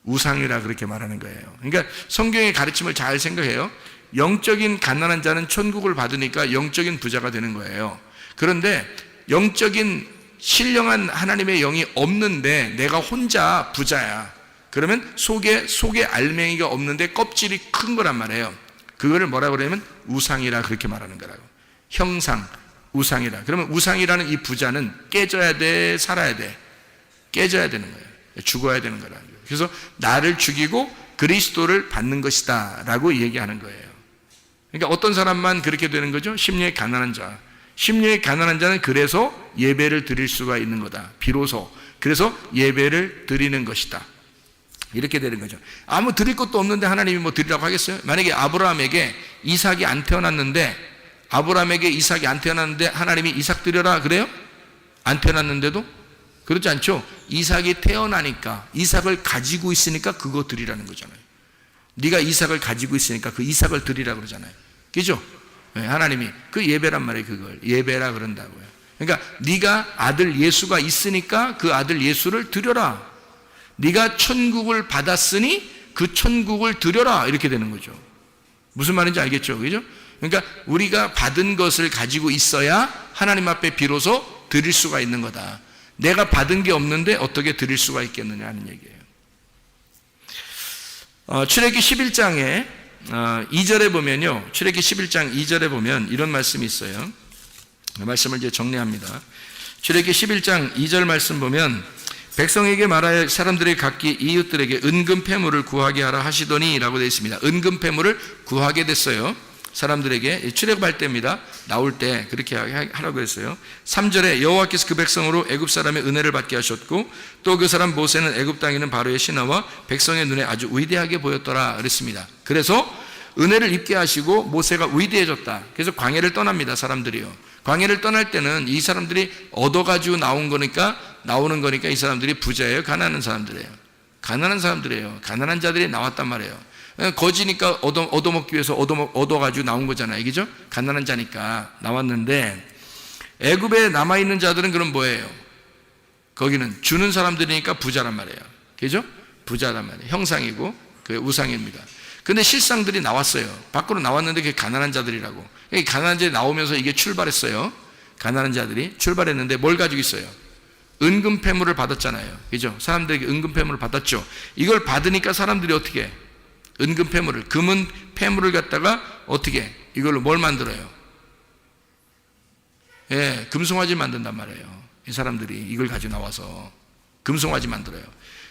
우상이라 그렇게 말하는 거예요. 그러니까 성경의 가르침을 잘 생각해요. 영적인 가난한 자는 천국을 받으니까 영적인 부자가 되는 거예요. 그런데 영적인 신령한 하나님의 영이 없는데 내가 혼자 부자야. 그러면 속에 알맹이가 없는데 껍질이 큰 거란 말이에요. 그거를 뭐라 그러냐면 우상이라 그렇게 말하는 거라고. 형상, 우상이라. 그러면 우상이라는 이 부자는 깨져야 돼, 살아야 돼. 깨져야 되는 거예요. 죽어야 되는 거라고. 그래서 나를 죽이고 그리스도를 받는 것이다 라고 얘기하는 거예요. 그러니까 어떤 사람만 그렇게 되는 거죠? 심령이 가난한 자. 심령이 가난한 자는 그래서 예배를 드릴 수가 있는 거다. 비로소. 그래서 예배를 드리는 것이다. 이렇게 되는 거죠. 아무 드릴 것도 없는데 하나님이 뭐 드리라고 하겠어요? 만약에 아브라함에게 이삭이 안 태어났는데 하나님이 이삭 드려라 그래요? 안 태어났는데도? 그렇지 않죠? 이삭이 태어나니까 이삭을 가지고 있으니까 그거 드리라는 거잖아요. 네가 이삭을 가지고 있으니까 그 이삭을 드리라 그러잖아요. 그죠? 네, 하나님이 그 예배란 말이에요. 그걸 예배라 그런다고요. 그러니까 네가 아들 예수가 있으니까 그 아들 예수를 드려라. 네가 천국을 받았으니 그 천국을 드려라. 이렇게 되는 거죠. 무슨 말인지 알겠죠? 그죠? 그러니까 우리가 받은 것을 가지고 있어야 하나님 앞에 비로소 드릴 수가 있는 거다. 내가 받은 게 없는데 어떻게 드릴 수가 있겠느냐 하는 얘기예요. 출애굽기 11장에 2절에 보면요. 출애굽기 11장 2절에 보면 이런 말씀이 있어요. 말씀을 이제 정리합니다. 출애굽기 11장 2절 말씀 보면 백성에게 말하여 사람들이 각기 이웃들에게 은금 패물을 구하게 하라 하시더니 라고 되어 있습니다. 은금 패물을 구하게 됐어요. 사람들에게 출애굽할 때입니다. 나올 때 그렇게 하라고 했어요. 3절에 여호와께서 그 백성으로 애굽 사람의 은혜를 받게 하셨고 또 그 사람 모세는 애굽 땅에 있는 바로의 신하와 백성의 눈에 아주 위대하게 보였더라 그랬습니다. 그래서 은혜를 입게 하시고 모세가 위대해졌다. 그래서 광야를 떠납니다. 사람들이요. 광야를 떠날 때는 이 사람들이 얻어가지고 나오는 거니까 이 사람들이 부자예요? 가난한 사람들이에요? 가난한 사람들이에요. 가난한 자들이 나왔단 말이에요. 거지니까 얻어먹기 위해서 얻어가지고 나온 거잖아요. 그죠? 가난한 자니까 나왔는데 애굽에 남아있는 자들은 그럼 뭐예요? 거기는 주는 사람들이니까 부자란 말이에요. 그죠? 부자란 말이에요. 형상이고 그 우상입니다. 근데 실상들이 나왔어요. 밖으로 나왔는데 그게 가난한 자들이라고. 가난한 자들이 나오면서 이게 출발했어요. 가난한 자들이 출발했는데 뭘 가지고 있어요? 은금 패물을 받았잖아요. 그죠? 사람들에게 은금 패물을 받았죠. 이걸 받으니까 사람들이 어떻게 해? 은금 패물을, 금은 패물을 갖다가 어떻게 이걸로 뭘 만들어요? 예, 금송아지 만든단 말이에요. 이 사람들이 이걸 가지고 나와서 금송아지 만들어요.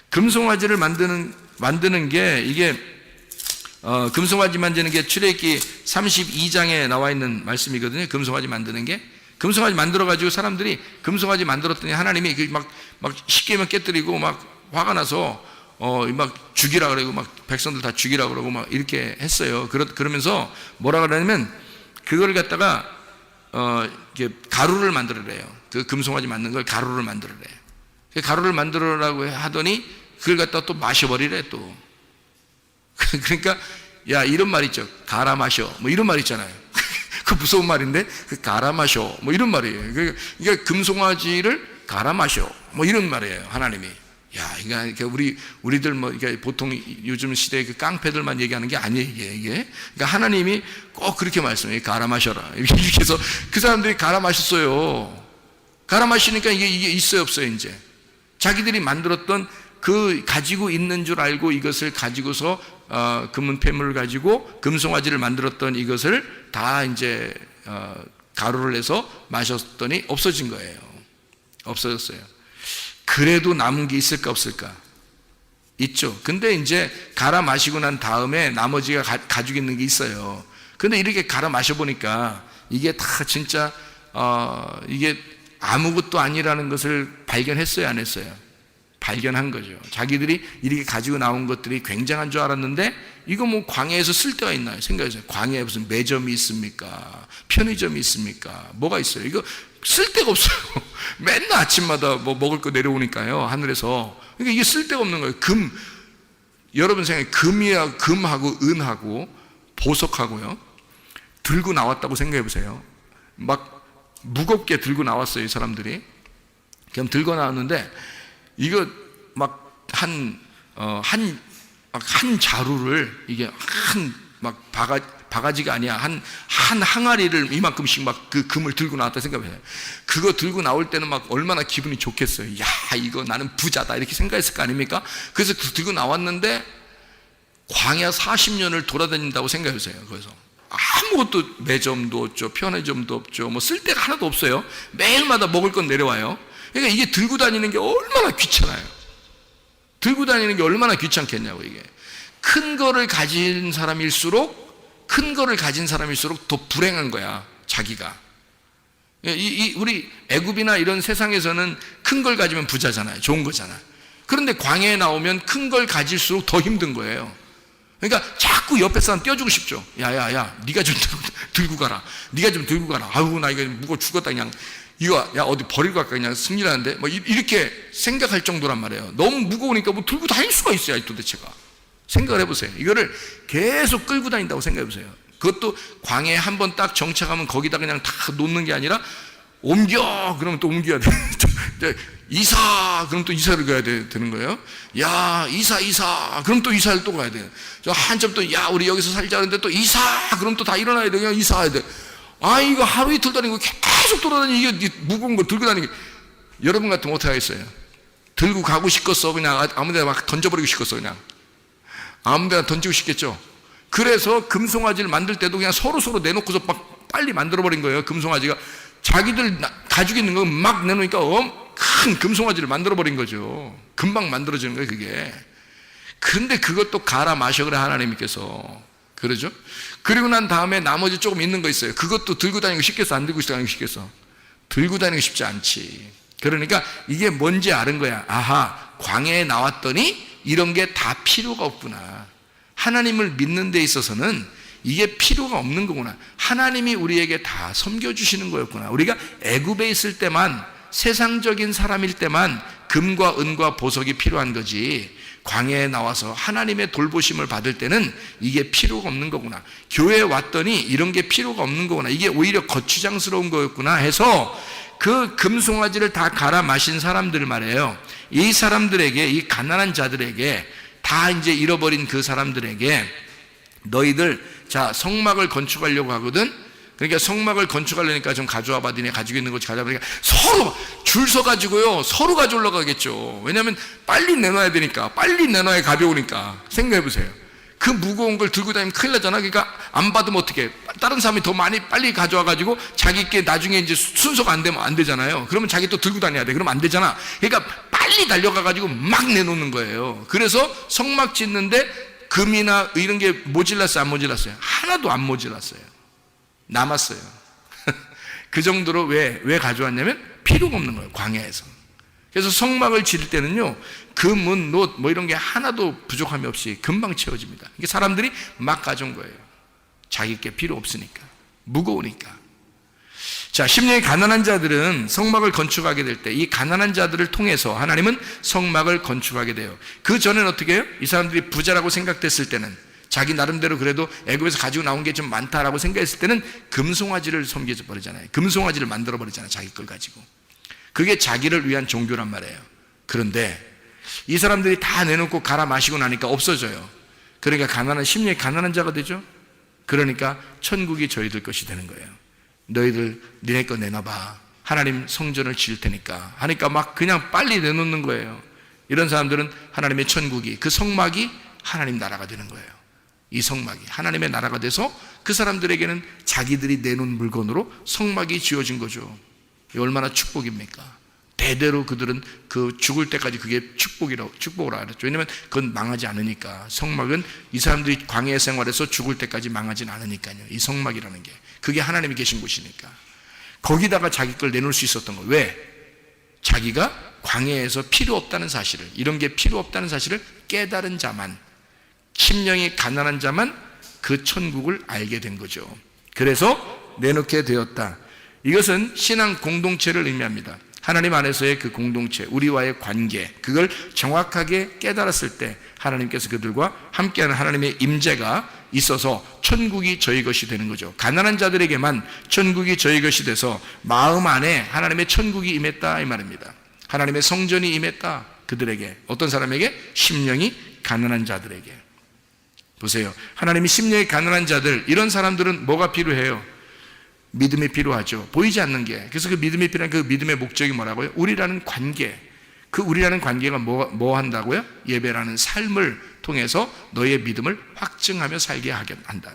금송아지를 만드는 게 이게 금송아지 만드는 게 출애굽기 32장에 나와 있는 말씀이거든요. 금송아지 만드는 게 금송아지 만들어 가지고 사람들이 금송아지 만들었더니 하나님이 막 쉽게만 깨뜨리고 막 화가 나서 막 죽이라 그러고 막 백성들 다 죽이라 그러고 막 이렇게 했어요. 그러면서 뭐라 그러냐면 그걸 갖다가 이렇게 가루를 만들어래요. 그 금송아지 만든 걸 가루를 만들어래요. 그 가루를 만들어라고 하더니 그걸 갖다가 또 마셔버리래 또. 그러니까 야 이런 말 있죠. 갈아 마셔 뭐 이런 말 있잖아요. 그 무서운 말인데 그 갈아 마셔 뭐 이런 말이에요. 그러니까 금송아지를 갈아 마셔 뭐 이런 말이에요. 하나님이. 야, 그러니까 우리들 뭐, 그러니까 보통 요즘 시대의 그 깡패들만 얘기하는 게 아니에요, 이게. 그러니까 하나님이 꼭 그렇게 말씀해요. 갈아 마셔라. 이렇게 해서 그 사람들이 갈아 마셨어요. 갈아 마시니까 이게 있어요, 없어요, 이제. 자기들이 만들었던 그 가지고 있는 줄 알고 이것을 가지고서, 금은 패물을 가지고 금송아지를 만들었던 이것을 다 이제, 가루를 해서 마셨더니 없어진 거예요. 없어졌어요. 그래도 남은 게 있을까 없을까? 있죠. 근데 이제 갈아 마시고 난 다음에 나머지가 가지고 있는 게 있어요. 근데 이렇게 갈아 마셔보니까 이게 다 진짜 이게 아무것도 아니라는 것을 발견했어요, 안 했어요? 발견한 거죠. 자기들이 이렇게 가지고 나온 것들이 굉장한 줄 알았는데 이거 뭐 광야에서 쓸데가 있나요? 생각해보세요. 광야에 무슨 매점이 있습니까? 편의점이 있습니까? 뭐가 있어요? 이거 쓸데가 없어요. 맨날 아침마다 뭐 먹을 거 내려오니까요, 하늘에서. 그러니까 이게 쓸데가 없는 거예요. 여러분 생각해, 금하고 은하고 보석하고요, 들고 나왔다고 생각해 보세요. 막 무겁게 들고 나왔어요, 이 사람들이. 그럼 들고 나왔는데 이거 막 한 자루를, 이게 막 바가지가 아니야, 한 항아리를 이만큼씩 막 그 금을 들고 나왔다 생각해요. 그거 들고 나올 때는 막 얼마나 기분이 좋겠어요. 야, 이거 나는 부자다, 이렇게 생각했을 거 아닙니까? 그래서 들고 나왔는데 광야 40년을 돌아다닌다고 생각해보세요. 그래서 아무것도, 매점도 없죠, 편의점도 없죠, 뭐 쓸데가 하나도 없어요. 매일마다 먹을 건 내려와요. 그러니까 이게 들고 다니는 게 얼마나 귀찮아요. 들고 다니는 게 얼마나 귀찮겠냐고. 이게 큰 거를 가진 사람일수록 더 불행한 거야, 자기가. 우리 애굽이나 이런 세상에서는 큰 걸 가지면 부자잖아요, 좋은 거잖아. 그런데 광야에 나오면 큰 걸 가질수록 더 힘든 거예요. 그러니까 자꾸 옆에 사람 떼어주고 싶죠. 야야야, 네가 좀 들고 가라, 네가 좀 들고 가라. 아유, 나 이거 무거워 죽었다, 그냥 이거 야 어디 버리고 갈까, 그냥 승진하는데 뭐 이렇게 생각할 정도란 말이에요. 너무 무거우니까 뭐 들고 다닐 수가 있어요, 도대체가. 생각을 해보세요. 이거를 계속 끌고 다닌다고 생각해보세요. 그것도 광야에 한번 딱 정착하면 거기다 그냥 다 놓는 게 아니라 옮겨 그러면 또 옮겨야 돼. 이사 그럼 또 이사를 가야 되는 거예요. 야, 이사 그럼 또 이사를 또 가야 돼. 저 한참 또 야, 우리 여기서 살자 하는데 또 이사 그럼 또 다 일어나야 돼. 그냥 이사해야 돼. 아, 이거 하루 이틀 다니고 계속 돌아다니고, 이게 무거운 걸 들고 다니고. 여러분 같으면 어떻게 하겠어요? 들고 가고 싶겠어, 그냥 아무데나 막 던져버리고 싶겠어, 그냥 아무데나 던지고 싶겠죠. 그래서 금송아지를 만들 때도 그냥 서로 내놓고서 막 빨리 만들어버린 거예요. 금송아지가 자기들 가지고 있는 거 막 내놓으니까 큰 금송아지를 만들어버린 거죠. 금방 만들어지는 거예요, 그게. 근데 그것도 갈아 마셔, 그래, 하나님께서. 그러죠? 그리고 난 다음에 나머지 조금 있는 거 있어요. 그것도 들고 다니고 싶겠어, 안 들고 다니고 싶겠어? 들고 다니고 싶지 않지. 그러니까 이게 뭔지 아는 거야. 아하, 광야에 나왔더니 이런 게 다 필요가 없구나. 하나님을 믿는 데 있어서는 이게 필요가 없는 거구나. 하나님이 우리에게 다 섬겨주시는 거였구나. 우리가 애굽에 있을 때만, 세상적인 사람일 때만 금과 은과 보석이 필요한 거지, 광야에 나와서 하나님의 돌보심을 받을 때는 이게 필요가 없는 거구나. 교회에 왔더니 이런 게 필요가 없는 거구나. 이게 오히려 거추장스러운 거였구나 해서 그 금송아지를 다 갈아 마신 사람들 말이에요. 이 사람들에게, 이 가난한 자들에게, 다 이제 잃어버린 그 사람들에게, 너희들 자 성막을 건축하려고 하거든. 그러니까 성막을 건축하려니까 좀 가져와 봐, 니네 가지고 있는 거 가져와 보니까 서로 줄 서 가지고요, 서로 가져오려고 하겠죠. 왜냐하면 빨리 내놔야 되니까, 빨리 내놔야 가벼우니까. 생각해 보세요. 그 무거운 걸 들고 다니면 큰일 나잖아. 그러니까 안 받으면 어떻게? 다른 사람이 더 많이 빨리 가져와 가지고 자기께 나중에 이제 순서가 안 되면 안 되잖아요. 그러면 자기 또 들고 다녀야 돼. 그러면 안 되잖아. 그러니까 빨리 달려가 가지고 막 내놓는 거예요. 그래서 성막 짓는데 금이나 이런 게 모질랐어요, 안 모질랐어요? 하나도 안 모질랐어요. 남았어요. 그 정도로 왜 가져왔냐면 필요가 없는 거예요, 광야에서. 그래서 성막을 지을 때는요, 금은, 놋, 뭐 이런 게 하나도 부족함이 없이 금방 채워집니다. 이게 사람들이 막 가져온 거예요. 자기께 필요 없으니까, 무거우니까. 자, 심령이 가난한 자들은 성막을 건축하게 될 때 이 가난한 자들을 통해서 하나님은 성막을 건축하게 돼요. 그 전에는 어떻게 해요? 이 사람들이 부자라고 생각됐을 때는, 자기 나름대로 그래도 애굽에서 가지고 나온 게 좀 많다라고 생각했을 때는 금송아지를 섬겨져 버리잖아요. 금송아지를 만들어 버리잖아요, 자기 걸 가지고. 그게 자기를 위한 종교란 말이에요. 그런데 이 사람들이 다 내놓고 갈아 마시고 나니까 없어져요. 그러니까 심령이 가난한 자가 되죠. 그러니까 천국이 저희들 것이 되는 거예요. 너희들 니네 거 내놔봐, 하나님 성전을 지을 테니까 하니까 막 그냥 빨리 내놓는 거예요. 이런 사람들은 하나님의 천국이, 그 성막이 하나님 나라가 되는 거예요. 이 성막이 하나님의 나라가 돼서 그 사람들에게는 자기들이 내놓은 물건으로 성막이 지어진 거죠. 얼마나 축복입니까? 대대로 그들은 그 죽을 때까지 그게 축복을 알았죠. 왜냐하면 그건 망하지 않으니까. 성막은 이 사람들이 광야 생활에서 죽을 때까지 망하진 않으니까요. 이 성막이라는 게, 그게 하나님이 계신 곳이니까. 거기다가 자기 걸 내놓을 수 있었던 거예요. 왜? 자기가 광야에서 필요 없다는 사실을, 이런 게 필요 없다는 사실을 깨달은 자만, 심령이 가난한 자만 그 천국을 알게 된 거죠. 그래서 내놓게 되었다. 이것은 신앙 공동체를 의미합니다. 하나님 안에서의 그 공동체, 우리와의 관계, 그걸 정확하게 깨달았을 때 하나님께서 그들과 함께하는 하나님의 임재가 있어서 천국이 저희 것이 되는 거죠. 가난한 자들에게만 천국이 저희 것이 돼서 마음 안에 하나님의 천국이 임했다 이 말입니다. 하나님의 성전이 임했다. 그들에게, 어떤 사람에게? 심령이 가난한 자들에게. 보세요, 하나님이 심령이 가난한 자들, 이런 사람들은 뭐가 필요해요? 믿음이 필요하죠. 보이지 않는 게. 그래서 그 믿음이 필요한 그 믿음의 목적이 뭐라고요? 우리라는 관계. 그 우리라는 관계가 뭐 한다고요? 예배라는 삶을 통해서 너의 믿음을 확증하며 살게 하게 한다.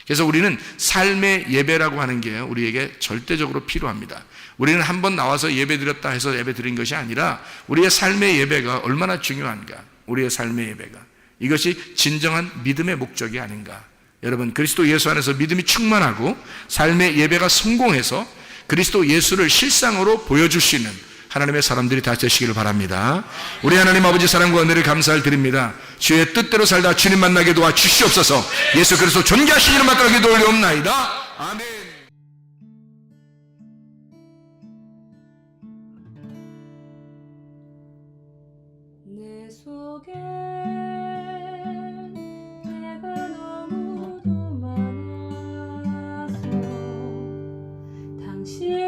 그래서 우리는 삶의 예배라고 하는 게 우리에게 절대적으로 필요합니다. 우리는 한번 나와서 예배 드렸다 해서 예배 드린 것이 아니라 우리의 삶의 예배가 얼마나 중요한가. 우리의 삶의 예배가, 이것이 진정한 믿음의 목적이 아닌가. 여러분, 그리스도 예수 안에서 믿음이 충만하고 삶의 예배가 성공해서 그리스도 예수를 실상으로 보여줄 수 있는 하나님의 사람들이 다 되시기를 바랍니다. 우리 하나님 아버지 사랑과 은혜를 감사를 드립니다. 주의 뜻대로 살다 주님 만나게 도와 주시옵소서. 예수 그리스도 존귀하신 이름 받들어 기도 올리옵나이다. 아멘. 내 속에 내가 너무도 많아서 당신